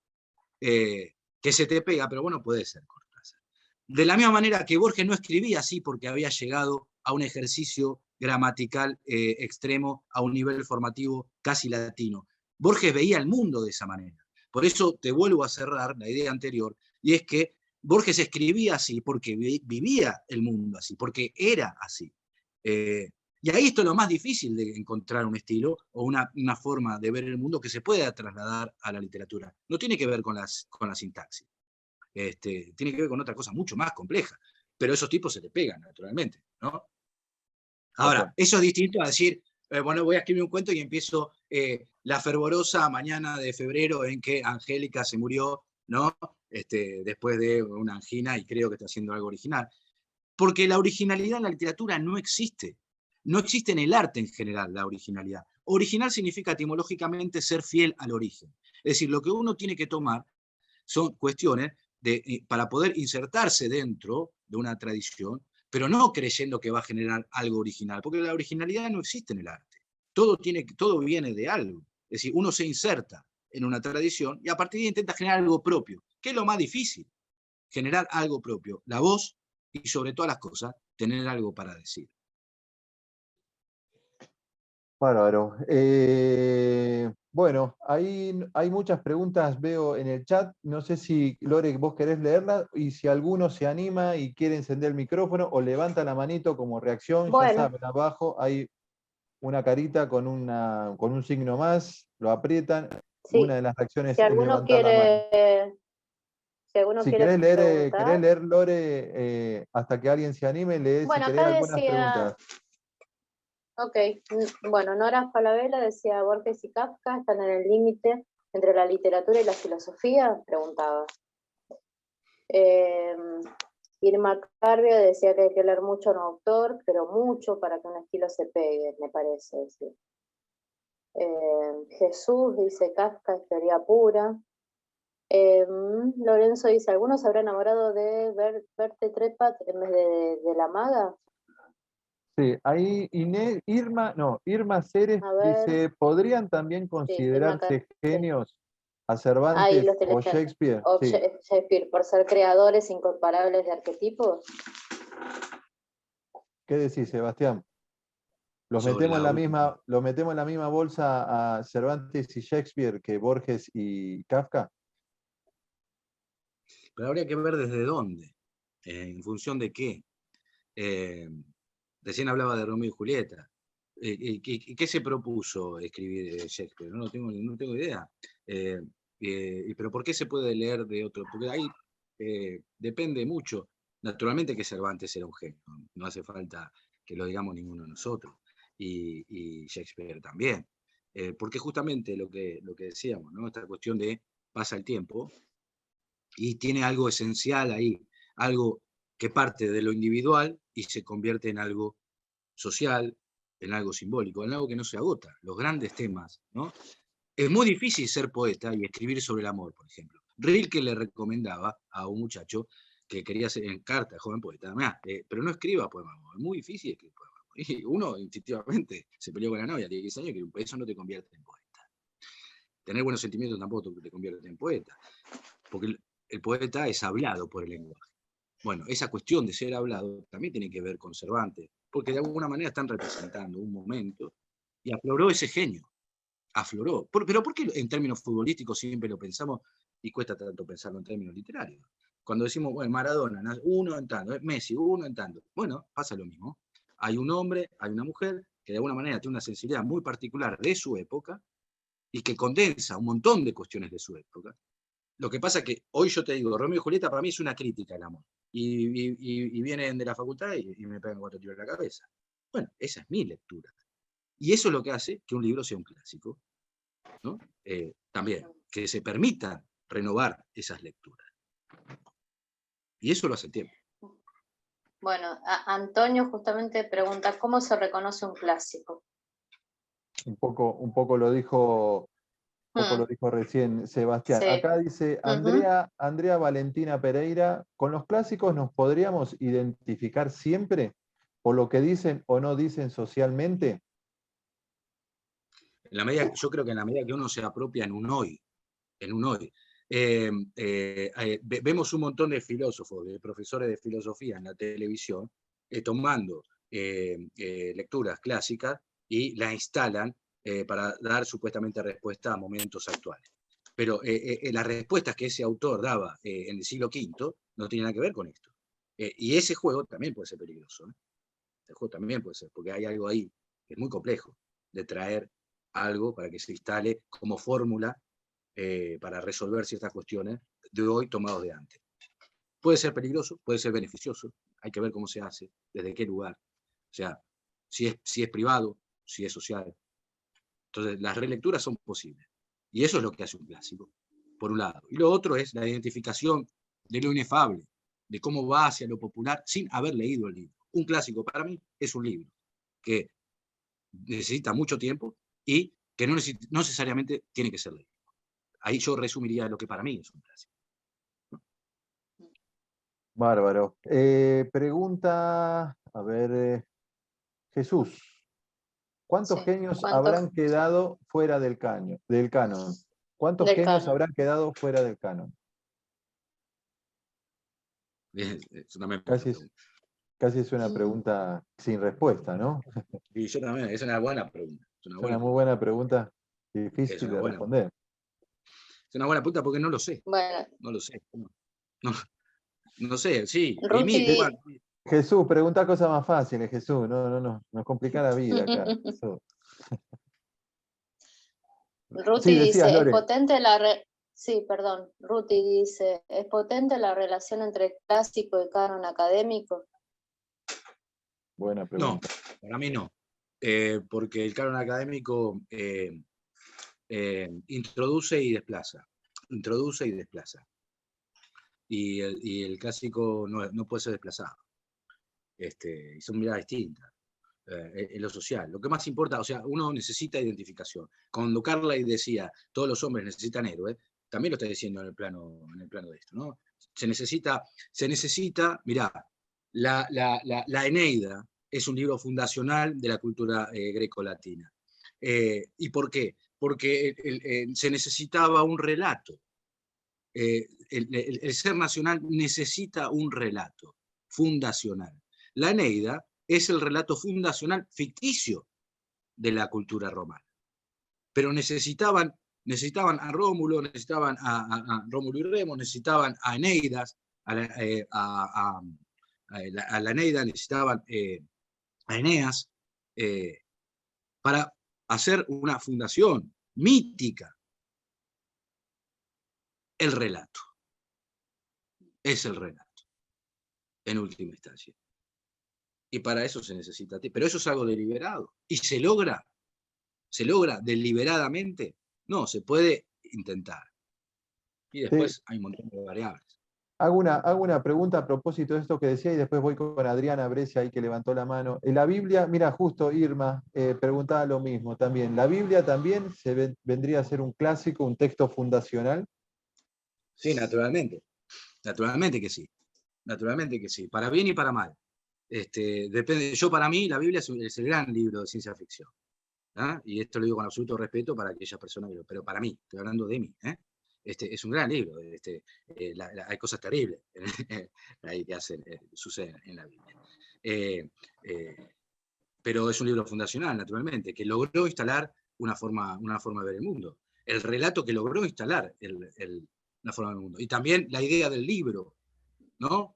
que se te pega, pero bueno, puede ser Cortázar. De la misma manera que Borges no escribía así porque había llegado a un ejercicio gramatical extremo, a un nivel formativo casi latino. Borges veía el mundo de esa manera. Por eso te vuelvo a cerrar la idea anterior, y es que Borges escribía así porque vivía el mundo así, porque era así. Y ahí esto es lo más difícil de encontrar un estilo o una forma de ver el mundo que se pueda trasladar a la literatura. No tiene que ver con la sintaxis. Tiene que ver con otra cosa mucho más compleja. Pero esos tipos se te pegan, naturalmente, ¿no? Ahora, eso es distinto a decir, bueno, voy a escribir un cuento y empiezo la fervorosa mañana de febrero en que Angélica se murió, ¿no? Después de una angina y creo que está haciendo algo original. Porque la originalidad en la literatura no existe. No existe en el arte en general la originalidad. Original significa etimológicamente ser fiel al origen. Es decir, lo que uno tiene que tomar son cuestiones para poder insertarse dentro de una tradición, pero no creyendo que va a generar algo original, porque la originalidad no existe en el arte. Todo viene de algo. Es decir, uno se inserta en una tradición y a partir de ahí intenta generar algo propio, que es lo más difícil, generar algo propio, la voz y sobre todas las cosas, tener algo para decir. Bárbaro. Bueno, ahí hay muchas preguntas, veo en el chat. No sé si, Lore, vos querés leerlas y si alguno se anima y quiere encender el micrófono o levanta la manito como reacción, ya Bueno, saben, abajo hay una carita con un signo más, lo aprietan. Una sí, de las reacciones si es alguno levantar la mano. quiere, si alguno Si quiere querés preguntar. leer, Lore, hasta que alguien se anime, lee si Bueno, querés acá algunas decía, preguntas. ok, bueno, Nora Falabella decía, Borges y Kafka están en el límite entre la literatura y la filosofía, preguntaba. Eh, Irma Carvia decía que hay que leer mucho a un autor, pero mucho para que un estilo se pegue, me parece decir. Jesús dice Kafka es teoría pura. Lorenzo dice, ¿algunos se habrá enamorado de Berте Trepat en vez de la maga? Sí, ahí Irma Ceres A ver, dice, ¿podrían también sí, Irma considerarse Carvia. genios a Ahí Cervantes lo estoy o leyendo. Shakespeare? O Sí. Shakespeare, por ser creadores incomparables de arquetipos. ¿Qué decís, Sebastián? Sobre la última. ¿Los metemos en la misma bolsa a Cervantes y Shakespeare que Borges y Kafka? Pero habría que ver desde dónde, en función de qué. Recién hablaba de Romeo y Julieta. ¿Qué se propuso escribir Shakespeare? No tengo idea. Pero ¿por qué se puede leer de otro? Porque ahí depende mucho. Naturalmente que Cervantes era un genio, no hace falta que lo digamos ninguno de nosotros. Y Shakespeare también. Porque justamente lo que decíamos, ¿no? Esta cuestión de pasa el tiempo y tiene algo esencial ahí, algo que parte de lo individual y se convierte en algo social, en algo simbólico, en algo que no se agota. Los grandes temas, ¿no? Es muy difícil ser poeta y escribir sobre el amor, por ejemplo. Rilke le recomendaba a un muchacho que quería ser en carta, joven poeta, pero no escriba poemas, es muy difícil escribir poemas. Y uno instintivamente se peleó con la novia, tiene 15 años, que eso no te convierte en poeta. Tener buenos sentimientos tampoco te convierte en poeta, porque el poeta es hablado por el lenguaje. Bueno, esa cuestión de ser hablado también tiene que ver con Cervantes, porque de alguna manera están representando un momento y afloró ese genio, afloró. Pero ¿por qué en términos futbolísticos siempre lo pensamos y cuesta tanto pensarlo en términos literarios? Cuando decimos, bueno, Maradona, uno en tanto, Messi, uno en tanto. Bueno, pasa lo mismo. Hay un hombre, hay una mujer que de alguna manera tiene una sensibilidad muy particular de su época y que condensa un montón de cuestiones de su época. Lo que pasa es que hoy yo te digo, Romeo y Julieta para mí es una crítica al amor. Y vienen de la facultad y me pegan 4 tiros en la cabeza. Bueno, esa es mi lectura. Y eso es lo que hace que un libro sea un clásico, ¿no? También, que se permita renovar esas lecturas. Y eso lo hace el tiempo. Bueno, Antonio justamente pregunta, ¿cómo se reconoce un clásico? Un poco lo dijo recién Sebastián. Sí. Acá dice Ujú. Andrea Valentina Pereira, ¿con los clásicos nos podríamos identificar siempre por lo que dicen o no dicen socialmente? Yo creo que en la medida que uno se apropia en un hoy, vemos un montón de filósofos, de profesores de filosofía en la televisión, tomando lecturas clásicas y las instalan para dar supuestamente respuesta a momentos actuales. Pero las respuestas que ese autor daba en el siglo V no tienen nada que ver con esto. Y ese juego también puede ser peligroso. El juego también puede ser, porque hay algo ahí que es muy complejo, de traer algo para que se instale como fórmula para resolver ciertas cuestiones de hoy tomados de antes. Puede ser peligroso, puede ser beneficioso, hay que ver cómo se hace, desde qué lugar, o sea, si es privado, si es social. Entonces, las relecturas son posibles. Y eso es lo que hace un clásico, por un lado. Y lo otro es la identificación de lo inefable, de cómo va hacia lo popular sin haber leído el libro. Un clásico para mí es un libro que necesita mucho tiempo y que no necesariamente tiene que ser leído. Ahí yo resumiría lo que para mí es un clásico. Bárbaro. Pregunta, a ver, Jesús, ¿cuántos Sí. genios ¿Cuántos habrán quedado fuera del canon? ¿Cuántos del genios canon? habrán quedado fuera del canon? Es una buena Casi pregunta. casi es una pregunta sin respuesta, ¿no? Y yo también, es una buena pregunta. Es una Es una buena muy pregunta. buena pregunta. Difícil Es una de buena, responder. es una buena pregunta porque no lo sé. Bueno, No lo sé. No, no sé, sí. Y Ruti, mí, bueno, Jesús, pregunta cosas más fáciles, Jesús. No, nos complica la vida acá. Jesús. Ruti Sí, decías, dice, es Lore. potente Sí, perdón. Ruti dice, ¿es potente la relación entre clásico y canon académico? Buena no, pregunta. para mí no. Porque el canon académico introduce y desplaza. Introduce y desplaza. Y el clásico no puede ser desplazado. Y son miradas distintas. En lo social. Lo que más importa, o sea, uno necesita identificación. Cuando Carlyle decía, todos los hombres necesitan héroes, también lo está diciendo en el plano de esto, ¿no? Se necesita, mirá, la Eneida es un libro fundacional de la cultura greco-latina. ¿Y por qué? Porque se necesitaba un relato. El ser nacional necesita un relato fundacional. La Eneida es el relato fundacional ficticio de la cultura romana. Pero necesitaban a Rómulo, necesitaban a Rómulo y Remo, necesitaban a Eneidas, a la Eneida, necesitaban a Eneas, para hacer una fundación mítica. El relato. Es el relato, en última instancia. Y para eso se necesita. Pero eso es algo deliberado. Y se logra deliberadamente. No, se puede intentar. Y después hay un montón de variables. Hago una pregunta a propósito de esto que decía y después voy con Adriana Brescia ahí que levantó la mano. En la Biblia, mira, justo Irma preguntaba lo mismo también. ¿La Biblia también vendría a ser un clásico, un texto fundacional? Sí, naturalmente. Naturalmente que sí. Naturalmente que sí. Para bien y para mal. Depende. Para mí, la Biblia es el gran libro de ciencia ficción. ¿Ah? Y esto lo digo con absoluto respeto para aquellas personas, pero para mí, estoy hablando de mí. Es un gran libro. Hay cosas terribles ahí que suceden en la Biblia. Pero es un libro fundacional, naturalmente, que logró instalar una forma de ver el mundo. El relato que logró instalar la forma del mundo. Y también la idea del libro, ¿no?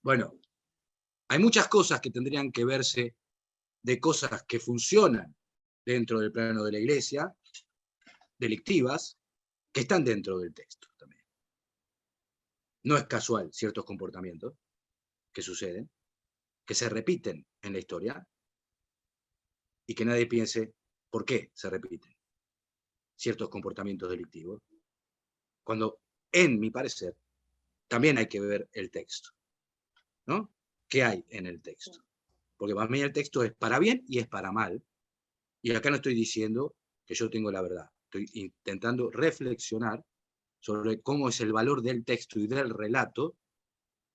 Bueno, hay muchas cosas que tendrían que verse de cosas que funcionan dentro del plano de la iglesia, delictivas, que están dentro del texto también. No es casual ciertos comportamientos que suceden, que se repiten en la historia, y que nadie piense por qué se repiten ciertos comportamientos delictivos, cuando, en mi parecer, también hay que ver el texto, ¿no? ¿Qué hay en el texto? Porque para mí el texto es para bien y es para mal, y acá no estoy diciendo que yo tengo la verdad, estoy intentando reflexionar sobre cómo es el valor del texto y del relato,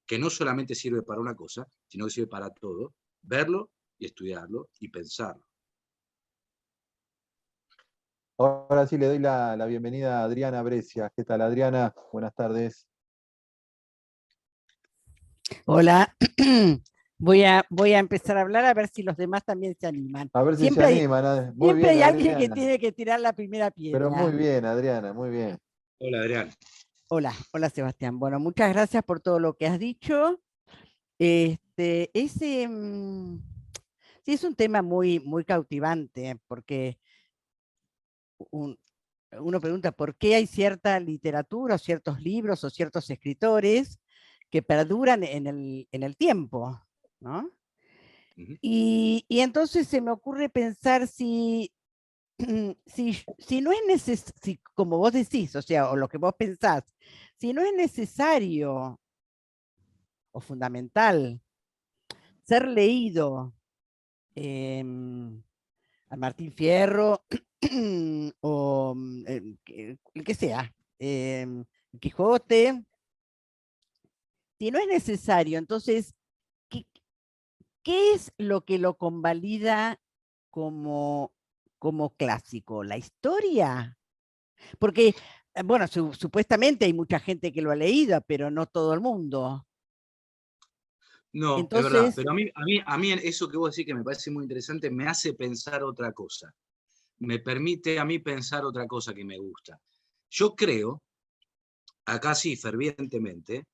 que no solamente sirve para una cosa, sino que sirve para todo, verlo y estudiarlo y pensarlo. Ahora sí le doy la bienvenida a Adriana Brescia. ¿Qué tal, Adriana? Buenas tardes. Hola, voy a empezar a hablar a ver si los demás también se animan. A ver si se Siempre hay, animan. Muy siempre bien, hay alguien que Adriana. tiene que tirar la primera Pero muy piedra. bien, Adriana, muy bien. Hola, Adrián. Hola Sebastián. Bueno, muchas gracias por todo lo que has dicho. Sí, es un tema muy cautivante, porque uno pregunta por qué hay cierta literatura, o ciertos libros, o ciertos escritores que perduran en el tiempo, ¿no? Y entonces se me ocurre pensar si no es necesario, como vos decís, o sea, o lo que vos pensás, si no es necesario o fundamental ser leído a Martín Fierro o el que sea, Quijote, si no es necesario, entonces, ¿qué es lo que lo convalida como clásico? ¿La historia? Porque, bueno, supuestamente hay mucha gente que lo ha leído, pero no todo el mundo. No, es verdad, Entonces, pero a mí eso que vos decís que me parece muy interesante me hace pensar otra cosa. me permite a mí pensar otra cosa que me gusta. Yo creo, acá sí, fervientemente,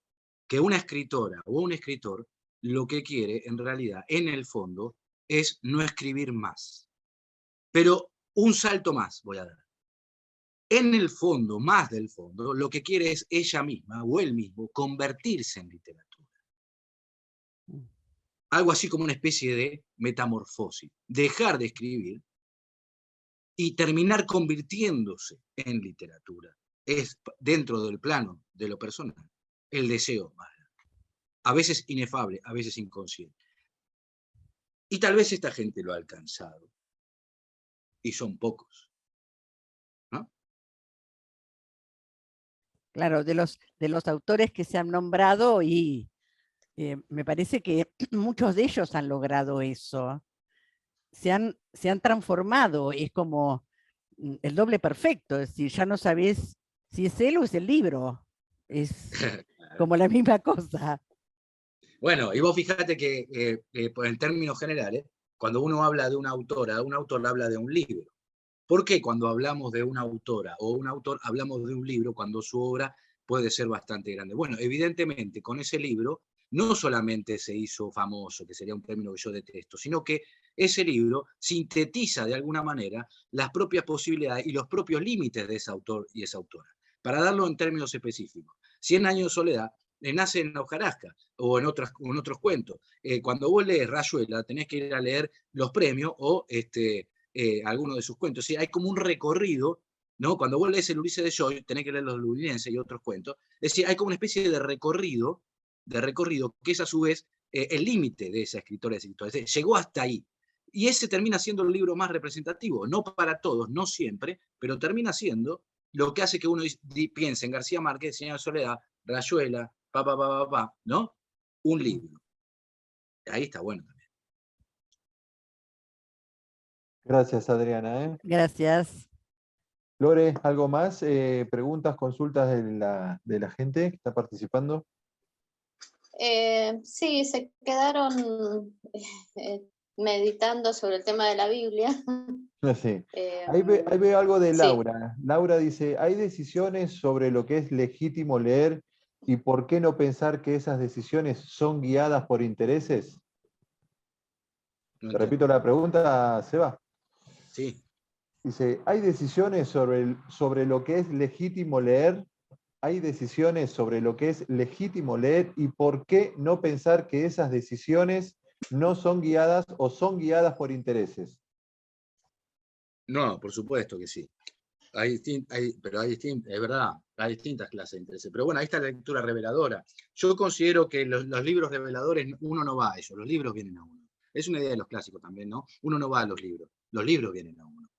que una escritora o un escritor lo que quiere, en realidad, en el fondo, es no escribir más. Pero un salto más voy a dar. En el fondo, más del fondo, lo que quiere es ella misma o él mismo convertirse en literatura. Algo así como una especie de metamorfosis. Dejar de escribir y terminar convirtiéndose en literatura. Es, dentro del plano de lo personal, el deseo más grande. A veces inefable, a veces inconsciente. Y tal vez esta gente lo ha alcanzado. Y son pocos. ¿No? Claro, de los autores que se han nombrado, y me parece que muchos de ellos han logrado eso. Se han transformado, es como el doble perfecto, es decir, ya no sabes si es él o es el libro. Es como la misma cosa. Bueno, y vos fíjate que en términos generales, cuando uno habla de una autora, un autor habla de un libro. ¿Por qué cuando hablamos de una autora o un autor hablamos de un libro cuando su obra puede ser bastante grande? Bueno, evidentemente con ese libro no solamente se hizo famoso, que sería un término que yo detesto, sino que ese libro sintetiza de alguna manera las propias posibilidades y los propios límites de ese autor y esa autora. Para darlo en términos específicos, 100 años de soledad nace en Hojarasca o en otros cuentos. Cuando vos lees Rayuela, tenés que ir a leer los premios o algunos de sus cuentos. ¿Sí? Hay como un recorrido, ¿no? Cuando vos lees el Ulises de Joyce, tenés que leer los Lunienses y otros cuentos. Es decir, hay como una especie de recorrido que es a su vez el límite de esa escritora. Llegó hasta ahí. Y ese termina siendo el libro más representativo, no para todos, no siempre, pero termina siendo lo que hace que uno piense en García Márquez, Señora Soledad, Rayuela, ¿no? Un libro. Ahí está bueno también. Gracias, Adriana. Gracias. Lore, ¿algo más? ¿Preguntas, consultas de la gente que está participando? Sí, se quedaron meditando sobre el tema de la Biblia. Sí. Ahí veo algo de sí. Laura. Laura dice, ¿hay decisiones sobre lo que es legítimo leer y por qué no pensar que esas decisiones son guiadas por intereses? Te repito la pregunta, Seba. Sí. Dice, ¿hay decisiones sobre lo que es legítimo leer? ¿Hay decisiones sobre lo que es legítimo leer y por qué no pensar que esas decisiones no son guiadas o son guiadas por intereses? No, por supuesto que sí. Es verdad, hay distintas clases de intereses. Pero bueno, ahí está la lectura reveladora. Yo considero que los libros reveladores, uno no va a ellos, los libros vienen a uno. Es una idea de los clásicos también, ¿no? Uno no va a los libros vienen a uno.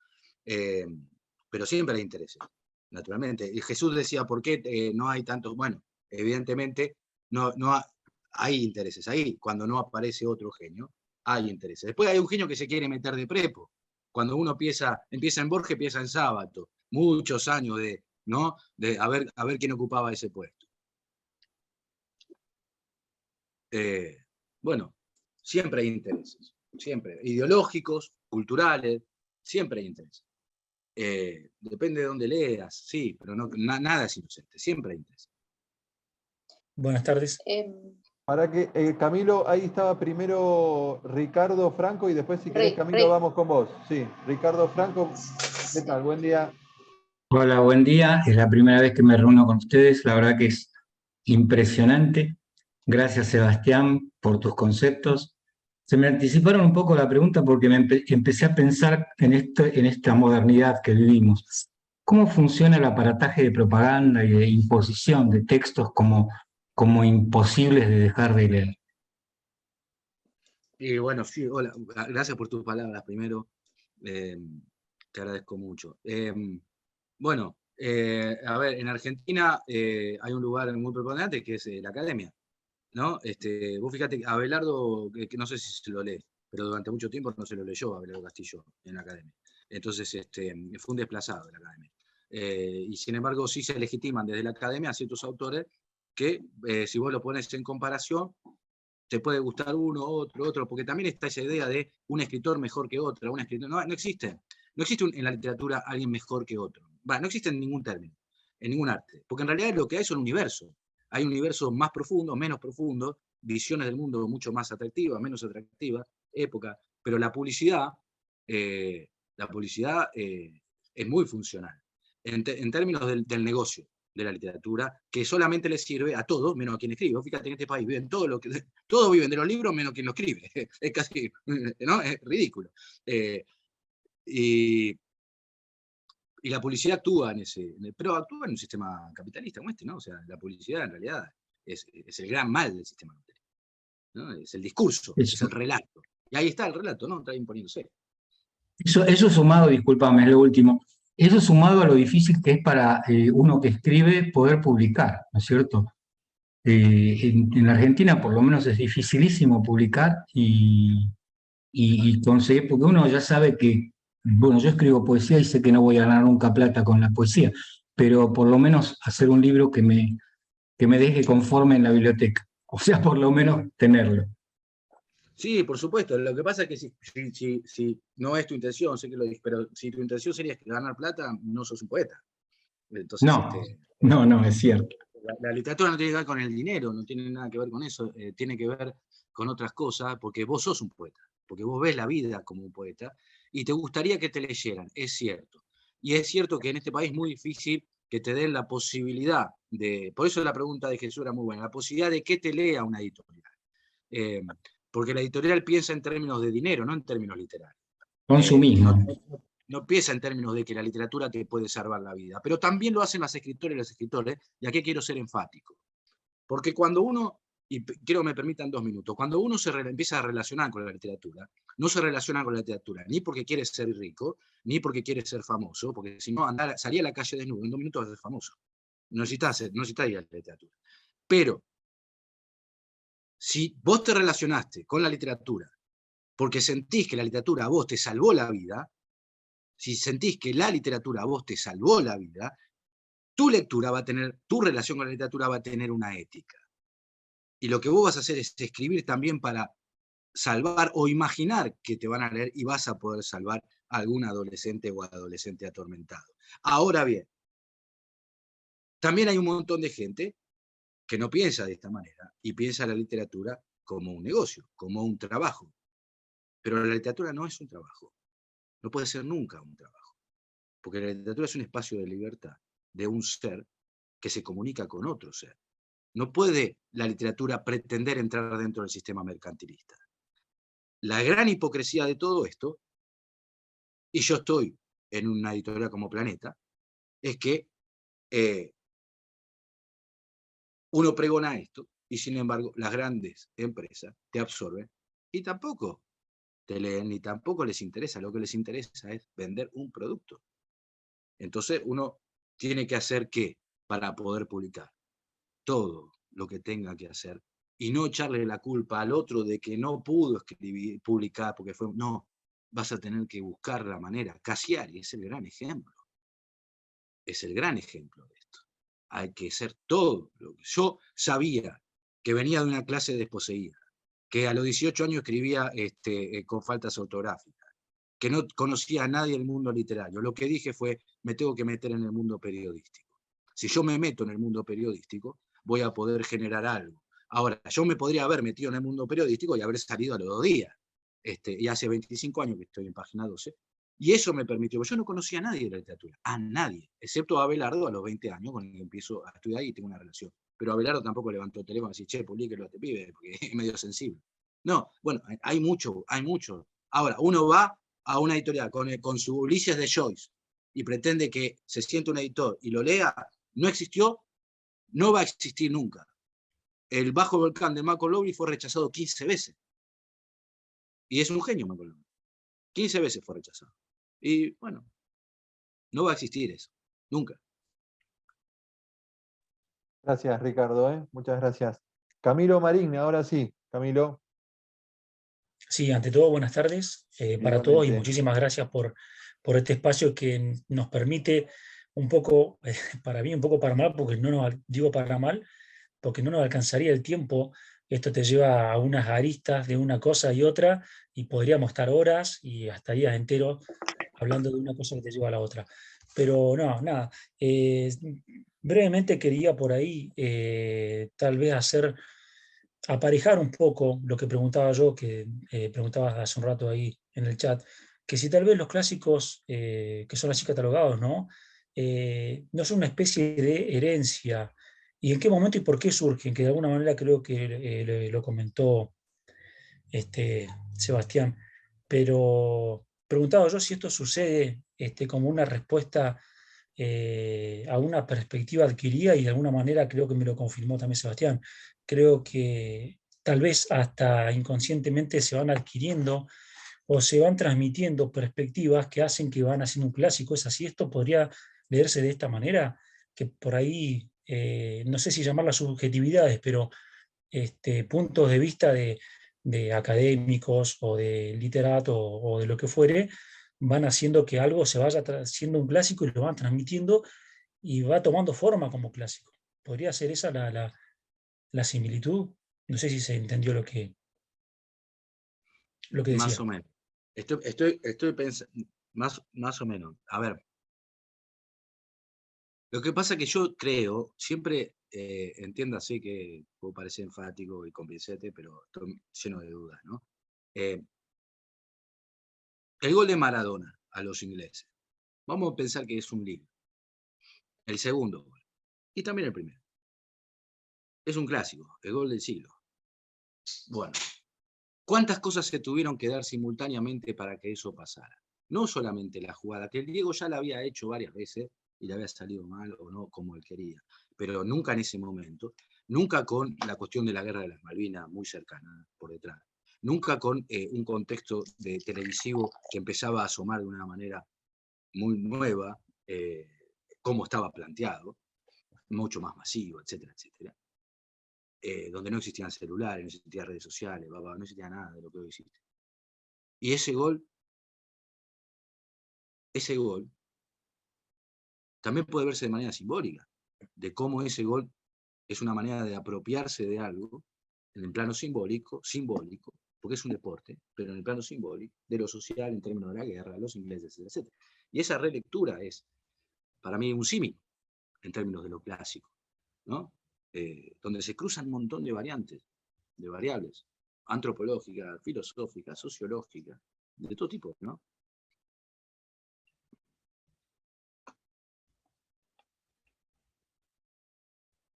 Pero siempre hay intereses, naturalmente. Y Jesús decía, ¿por qué no hay tantos? Bueno, evidentemente hay intereses ahí. Cuando no aparece otro genio, hay intereses. Después hay un genio que se quiere meter de prepo. Cuando uno empieza en Borges, empieza en Sábato. Muchos años ¿no? de a ver quién ocupaba ese puesto. Bueno, siempre hay intereses. Siempre. Ideológicos, culturales, siempre hay intereses. Depende de dónde leas, sí, pero nada es inocente, siempre hay interés. Buenas tardes. Para que, Camilo, ahí estaba primero Ricardo Franco y después si querés, Camilo, vamos con vos. Sí, Ricardo Franco, ¿qué tal? Buen día. Hola, buen día. Es la primera vez que me reúno con ustedes, la verdad que es impresionante. Gracias, Sebastián, por tus conceptos. Se me anticiparon un poco la pregunta porque empecé a pensar en esta modernidad que vivimos. ¿Cómo funciona el aparataje de propaganda y de imposición de textos como imposibles de dejar de leer? Y bueno, sí, hola, gracias por tus palabras primero. Te agradezco mucho. Bueno, a ver, en Argentina hay un lugar muy preponderante que es la academia, ¿no? Vos fíjate, Abelardo, que no sé si se lo lee, pero durante mucho tiempo no se lo leyó a Abelardo Castillo en la academia. Entonces fue un desplazado de la academia. Y sin embargo sí se legitiman desde la academia a ciertos autores que si vos lo pones en comparación, te puede gustar uno, otro, porque también está esa idea de un escritor mejor que otro, un escritor, no existe. no existe en la literatura alguien mejor que otro. No existe en ningún término, en ningún arte. Porque en realidad lo que hay es un universo. Hay un universo más profundo, menos profundo, visiones del mundo mucho más atractivas, menos atractivas, época. Pero la publicidad es muy funcional. En términos del negocio de la literatura, que solamente le sirve a todos, menos a quien escribe. Fíjate, en este país viven todos viven de los libros, menos quien lo escribe. Es casi, ¿no? Es ridículo. Y la publicidad actúa pero actúa en un sistema capitalista como este, ¿no? O sea, la publicidad en realidad es el gran mal del sistema capitalista, ¿no? Es el discurso, es el relato. Y ahí está el relato, ¿no? Está imponiéndose. Eso sumado, discúlpame, es lo último, eso sumado a lo difícil que es para uno que escribe poder publicar, ¿no es cierto? En Argentina por lo menos es dificilísimo publicar y conseguir, porque uno ya sabe que, bueno, yo escribo poesía y sé que no voy a ganar nunca plata con la poesía, pero por lo menos hacer un libro que me deje conforme en la biblioteca, o sea, por lo menos tenerlo. Sí, por supuesto. Lo que pasa es que si no es tu intención, sé que lo dije, pero si tu intención sería ganar plata, no sos un poeta. Entonces, no, es cierto. La literatura no tiene que ver con el dinero, no tiene nada que ver con eso, tiene que ver con otras cosas, porque vos sos un poeta, porque vos ves la vida como un poeta, y te gustaría que te leyeran, es cierto. Y es cierto que en este país es muy difícil que te den la posibilidad por eso la pregunta de Jesús era muy buena, la posibilidad de que te lea una editorial. Porque la editorial piensa en términos de dinero, no en términos literarios. Consumismo. No piensa en términos de que la literatura te puede salvar la vida, pero también lo hacen las escritoras y los escritores, y aquí quiero ser enfático. Porque cuando uno, y quiero que me permitan 2 minutos, cuando uno empieza a relacionar con la literatura, no se relaciona con la literatura ni porque quiere ser rico, ni porque quiere ser famoso, porque si no, salía a la calle desnudo, en 2 minutos vas a ser famoso. No necesitas ir a la literatura. Pero, si vos te relacionaste con la literatura porque sentís que la literatura a vos te salvó la vida, si sentís que la literatura a vos te salvó la vida, tu relación con la literatura va a tener una ética. Y lo que vos vas a hacer es escribir también para salvar o imaginar que te van a leer y vas a poder salvar a algún adolescente o adolescente atormentado. Ahora bien, también hay un montón de gente que no piensa de esta manera y piensa la literatura como un negocio, como un trabajo. Pero la literatura no es un trabajo. No puede ser nunca un trabajo. Porque la literatura es un espacio de libertad de un ser que se comunica con otro ser. No puede la literatura pretender entrar dentro del sistema mercantilista. La gran hipocresía de todo esto, y yo estoy en una editorial como Planeta, es que uno pregona esto y sin embargo las grandes empresas te absorben y tampoco te leen ni tampoco les interesa. Lo que les interesa es vender un producto. Entonces uno tiene que hacer ¿qué? Para poder publicar todo lo que tenga que hacer y no echarle la culpa al otro de que no pudo publicar porque fue... No, vas a tener que buscar la manera. Cassiari es el gran ejemplo. Es el gran ejemplo de esto. Hay que ser todo. Yo sabía que venía de una clase desposeída, que a los 18 años escribía con faltas ortográficas, que no conocía a nadie del mundo literario. Lo que dije fue, me tengo que meter en el mundo periodístico. Si yo me meto en el mundo periodístico, voy a poder generar algo. Ahora, yo me podría haber metido en el mundo periodístico y haber salido a los 2 días. Y hace 25 años que estoy en Página 12. Y eso me permitió, yo no conocía a nadie de la literatura, a nadie, excepto a Abelardo a los 20 años, con el que empiezo a estudiar y tengo una relación. Pero Abelardo tampoco levantó el teléfono y decía, che, publíquelo a este pibe, porque es medio sensible. No, bueno, hay mucho. Ahora, uno va a una editorial con su Ulises de Joyce y pretende que se siente un editor y lo lea, no existió, no va a existir nunca. El Bajo Volcán de Malcolm Lowry fue rechazado 15 veces. Y es un genio Malcolm Lowry. 15 veces fue rechazado. Y bueno, no va a existir eso, nunca. Gracias, Ricardo, muchas gracias. Camilo Marín, ahora sí, Camilo. Sí, ante todo, buenas tardes para todos y muchísimas gracias por este espacio que nos permite un poco, para mí un poco para mal, porque no nos digo para mal, porque no nos alcanzaría el tiempo. Esto te lleva a unas aristas de una cosa y otra y podríamos estar horas y hasta días enteros hablando de una cosa que te lleva a la otra. Pero no, nada. Brevemente quería por ahí tal vez aparejar un poco lo que preguntaba yo, que preguntabas hace un rato ahí en el chat, que si tal vez los clásicos, que son así catalogados, ¿no? No son una especie de herencia. ¿Y en qué momento y por qué surgen? Que de alguna manera creo que lo comentó Sebastián. Pero preguntaba yo si esto sucede como una respuesta a una perspectiva adquirida, y de alguna manera creo que me lo confirmó también Sebastián. Creo que tal vez hasta inconscientemente se van adquiriendo o se van transmitiendo perspectivas que hacen que van haciendo un clásico. ¿Es así? Esto podría leerse de esta manera, que por ahí, no sé si llamarlas subjetividades, pero puntos de vista de académicos o de literatos o de lo que fuere, van haciendo que algo se vaya siendo un clásico y lo van transmitiendo y va tomando forma como clásico. ¿Podría ser esa la similitud? No sé si se entendió lo que decía. Más o menos. Estoy pensando, más o menos. A ver. Lo que pasa es que yo creo, siempre, entiéndase que puedo parecer enfático y convincente, pero estoy lleno de dudas, ¿no? El gol de Maradona a los ingleses. Vamos a pensar que es un libro. El segundo gol. Y también el primero. Es un clásico, el gol del siglo. Bueno, ¿cuántas cosas se tuvieron que dar simultáneamente para que eso pasara? No solamente la jugada, que el Diego ya la había hecho varias veces y le había salido mal o no como él quería, pero nunca en ese momento, nunca con la cuestión de la guerra de las Malvinas muy cercana por detrás, nunca con un contexto de televisivo que empezaba a asomar de una manera muy nueva, como estaba planteado, mucho más masivo, etcétera, etcétera. Donde no existían celulares, no existían redes sociales, no existía nada de lo que hoy existe. Y ese gol también puede verse de manera simbólica, de cómo ese gol es una manera de apropiarse de algo en el plano simbólico, porque es un deporte, pero en el plano simbólico, de lo social en términos de la guerra, de los ingleses, etc. Y esa relectura es, para mí, un símil en términos de lo clásico, ¿no? Donde se cruzan un montón de variantes, de variables, antropológicas, filosóficas, sociológicas, de todo tipo, ¿no?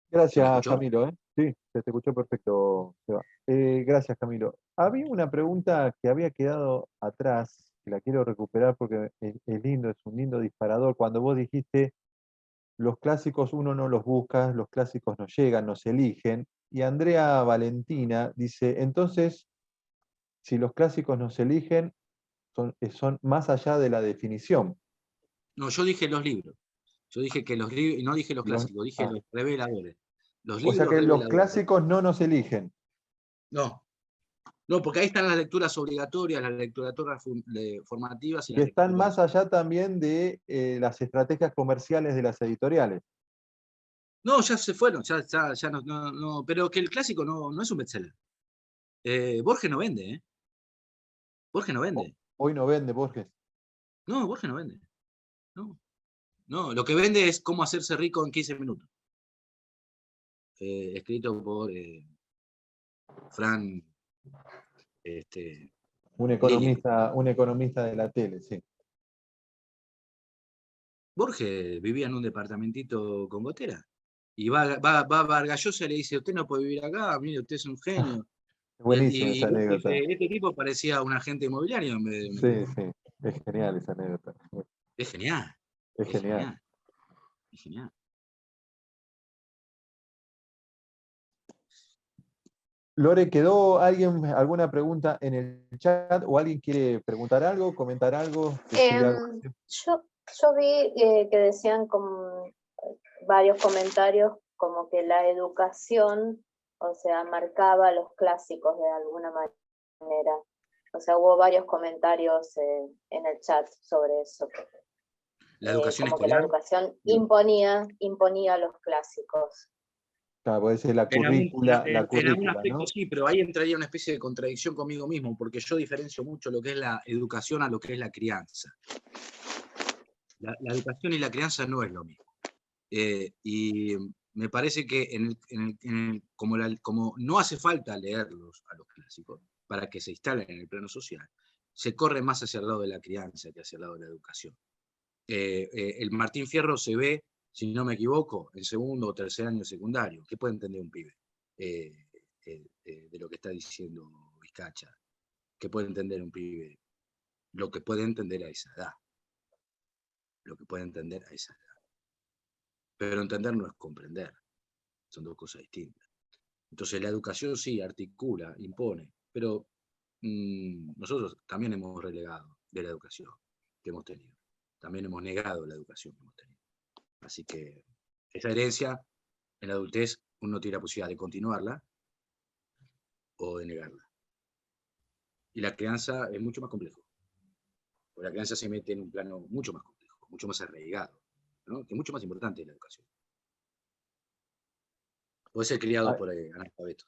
Gracias, Camilo. Sí, se te escuchó perfecto, Seba. Gracias, Camilo. Había una pregunta que había quedado atrás, que la quiero recuperar porque es lindo, es un lindo disparador. Cuando vos dijiste, los clásicos uno no los busca, los clásicos nos llegan, nos eligen. Y Andrea Valentina dice, entonces, si los clásicos nos eligen, son más allá de la definición. No, yo dije los libros. Yo dije que los libros, y no dije los clásicos, dije los reveladores. Los libros o sea que los clásicos no nos eligen. No, porque ahí están las lecturas obligatorias, las lecturas formativas. Y están más allá también de las estrategias comerciales de las editoriales. No, ya se fueron, ya no, pero que el clásico no es un bestseller. Borges no vende, ¿eh? Borges no vende. Hoy no vende Borges. No, Borges no vende. No, lo que vende es Cómo hacerse rico en 15 minutos. Escrito por Fran. Un economista de la tele, sí. Borges vivía en un departamentito con gotera. Y va Vargas Llosa y le dice, usted no puede vivir acá, mire, usted es un genio. Buenísima esa anécdota. Este tipo parecía un agente inmobiliario en vez de... Sí, es genial esa anécdota. Es genial. Es genial. Es genial. Lore, ¿quedó alguna pregunta en el chat o alguien quiere preguntar algo, comentar algo? Yo vi que decían como varios comentarios como que la educación, o sea, marcaba los clásicos de alguna manera. O sea, hubo varios comentarios en el chat sobre eso. La educación como escolar. Que la educación imponía los clásicos. Claro, puede ser la En algún, currícula, en algún ¿no? aspecto sí, pero ahí entraría una especie de contradicción conmigo mismo, porque yo diferencio mucho lo que es la educación a lo que es la crianza. La educación y la crianza no es lo mismo. Y me parece que como no hace falta leerlos a los clásicos para que se instalen en el plano social, se corre más hacia el lado de la crianza que hacia el lado de la educación. El Martín Fierro se ve, si no me equivoco, en segundo o tercer año secundario. ¿Qué puede entender un pibe de lo que está diciendo Vizcacha? ¿Qué puede entender un pibe? Lo que puede entender a esa edad. Lo que puede entender a esa edad. Pero entender no es comprender. Son dos cosas distintas. Entonces la educación sí articula, impone, pero nosotros también hemos relegado de la educación que hemos tenido. También hemos negado la educación que hemos tenido. Así que esa herencia en la adultez uno tiene la posibilidad de continuarla o de negarla. Y la crianza es mucho más complejo. Porque la crianza se mete en un plano mucho más complejo, mucho más arraigado, ¿no? Que es mucho más importante que la educación. Puede ser criado por analfabetos.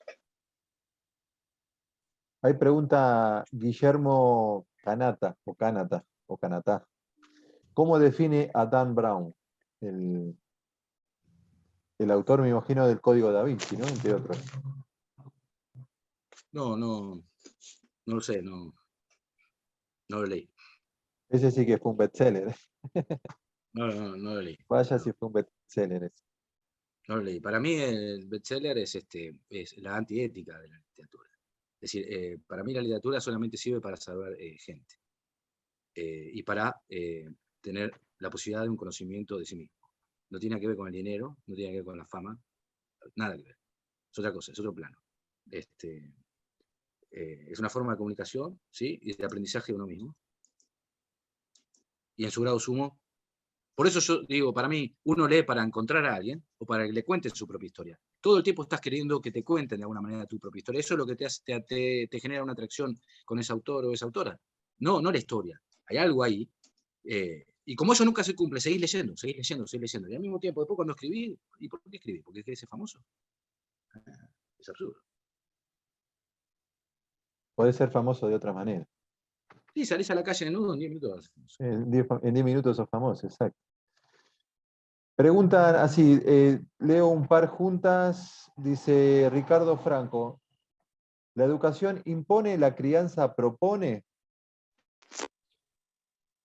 Ahí pregunta Guillermo Canata. ¿Cómo define a Dan Brown? El autor, me imagino, del Código Da Vinci, ¿no? Entre otros. No lo sé, no lo leí. Ese sí que fue un bestseller. No lo leí. Vaya si fue un bestseller ese. No lo leí. Para mí el bestseller es la antiética de la literatura. Es decir, para mí la literatura solamente sirve para salvar gente. Y para tener la posibilidad de un conocimiento de sí mismo. No tiene que ver con el dinero, no tiene que ver con la fama, nada que ver. Es otra cosa, es otro plano. Es una forma de comunicación, ¿sí? Y de aprendizaje de uno mismo. Y en su grado sumo. Por eso yo digo, para mí, uno lee para encontrar a alguien o para que le cuente su propia historia. Todo el tiempo estás queriendo que te cuenten de alguna manera tu propia historia. Eso es lo que te genera una atracción con ese autor o esa autora. No la historia. Hay algo ahí. Y como eso nunca se cumple, seguís leyendo. Y al mismo tiempo, después cuando escribí, ¿y por qué escribí? ¿Porque querés ser famoso? Es absurdo. Podés ser famoso de otra manera. Sí, salís a la calle en nudo en 10 minutos. En 10 minutos sos famoso, exacto. Preguntan así, leo un par juntas, dice Ricardo Franco, ¿la educación impone, la crianza propone?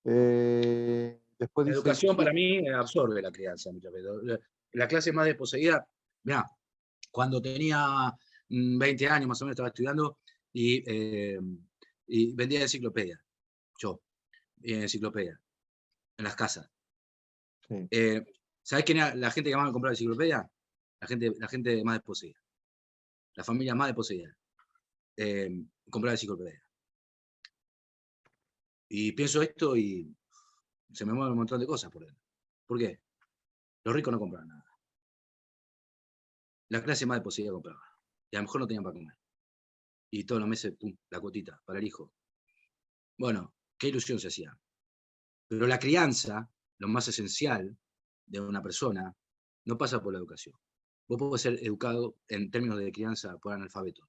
Después La dice... educación para mí absorbe la crianza muchas veces. La clase más desposeída, mirá, cuando tenía 20 años más o menos estaba estudiando y vendía enciclopedias, enciclopedias, en las casas. Sí. ¿Sabés quién era la gente que más me compraba enciclopedia? La gente más desposeída. La familia más desposeída. Compraba enciclopedia. Y pienso esto y se me mueven un montón de cosas por dentro. ¿Por qué? Los ricos no compraban nada. La clase más desposeída compraba. Y a lo mejor no tenían para comer. Y todos los meses, pum, la cuotita para el hijo. Bueno, qué ilusión se hacía. Pero la crianza, lo más esencial de una persona, no pasa por la educación. Vos podés ser educado en términos de crianza por analfabeto.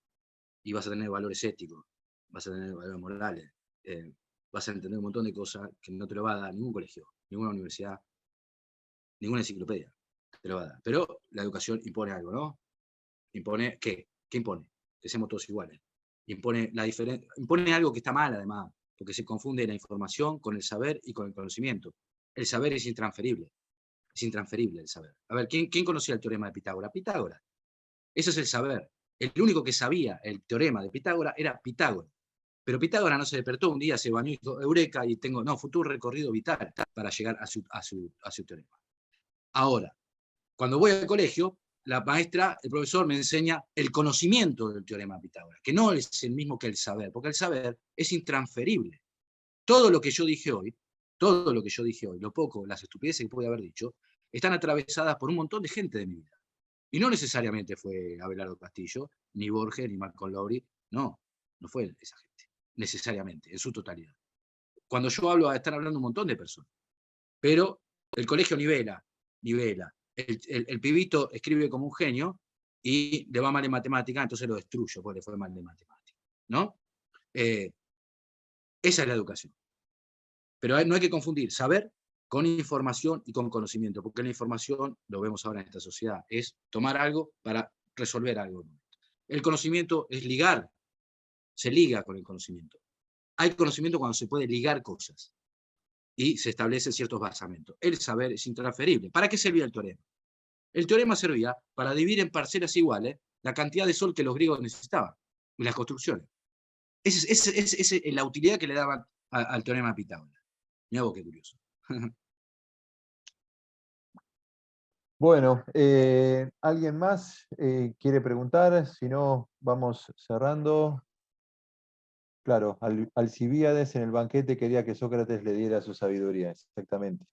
Y vas a tener valores éticos, vas a tener valores morales, vas a entender un montón de cosas que no te lo va a dar ningún colegio, ninguna universidad, ninguna enciclopedia te lo va a dar. Pero la educación impone algo, ¿no? ¿Impone qué? ¿Qué impone? Que seamos todos iguales. Impone algo que está mal, además, porque se confunde la información con el saber y con el conocimiento. El saber es intransferible. Es intransferible el saber. A ver, ¿quién conocía el teorema de Pitágoras? Pitágoras. Eso es el saber. El único que sabía el teorema de Pitágoras era Pitágoras. Pero Pitágoras no se despertó un día, se bañó y dijo, eureka, y fue un recorrido vital para llegar a su teorema. Ahora, cuando voy al colegio, la maestra, el profesor me enseña el conocimiento del teorema de Pitágoras, que no es el mismo que el saber, porque el saber es intransferible. Todo lo que yo dije hoy, lo poco, las estupideces que pude haber dicho, están atravesadas por un montón de gente de mi vida. Y no necesariamente fue Abelardo Castillo, ni Borges, ni Marco Lowry, no fue esa gente, necesariamente, en su totalidad. Cuando yo hablo, están hablando un montón de personas. Pero el colegio nivela. El pibito escribe como un genio y le va mal en matemática, entonces lo destruyo porque le fue mal en matemática, ¿no? Esa es la educación. Pero no hay que confundir saber con información y con conocimiento, porque la información, lo vemos ahora en esta sociedad, es tomar algo para resolver algo. El conocimiento es ligar, se liga con el conocimiento. Hay conocimiento cuando se puede ligar cosas y se establecen ciertos basamentos. El saber es intransferible. ¿Para qué servía el teorema? El teorema servía para dividir en parcelas iguales la cantidad de sol que los griegos necesitaban y las construcciones. Esa es la utilidad que le daban al teorema de Pitágoras. Mirá vos qué curioso. Bueno, ¿alguien más quiere preguntar? Si no, vamos cerrando. Claro, Alcibíades en el banquete quería que Sócrates le diera su sabiduría, exactamente.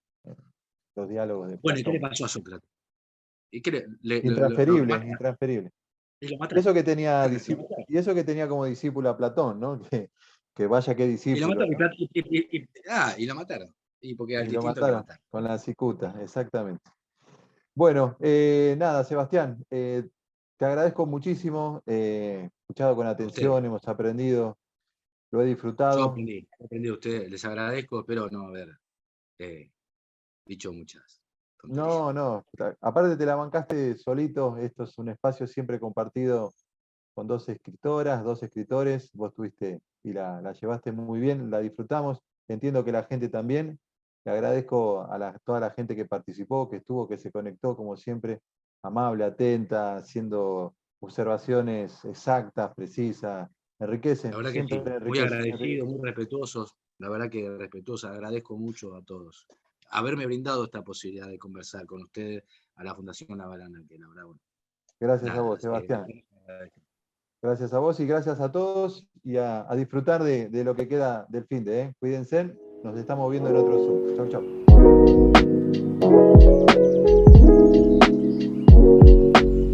Los diálogos de Bueno, ¿y qué le Platón. pasó a Sócrates? ¿Y qué Intransferible, mata? intransferible. ¿Y lo mata? Eso que tenía, y eso que tenía como discípulo a Platón, ¿no? Que vaya qué Y lo discípulo, mataron. ¿no? Y lo mataron. Y porque al Y lo distinto hay que mataron matar. con la cicuta, exactamente. Bueno, nada, Sebastián, te agradezco muchísimo, he escuchado con atención, hemos aprendido, lo he Yo disfrutado. aprendí de ustedes, les agradezco, espero no haber dicho muchas tonterías. No, aparte te la bancaste solito, esto es un espacio siempre compartido con dos escritoras, dos escritores, vos tuviste y la llevaste muy bien, la disfrutamos, entiendo que la gente también, le agradezco a toda la gente que participó, que estuvo, que se conectó, como siempre, amable, atenta, haciendo observaciones exactas, precisas, enriquece, La verdad que siempre sí, muy enriquece. agradecido, muy respetuosos, la verdad que respetuosos, agradezco mucho a todos. Haberme brindado esta posibilidad de conversar con ustedes, a la Fundación La Balana, que la verdad, bueno, Gracias a nada, vos, Sebastián. Gracias a vos y gracias a todos y a disfrutar de lo que queda del fin de, ¿eh? Cuídense, nos estamos viendo en otro Zoom. Chau, chau.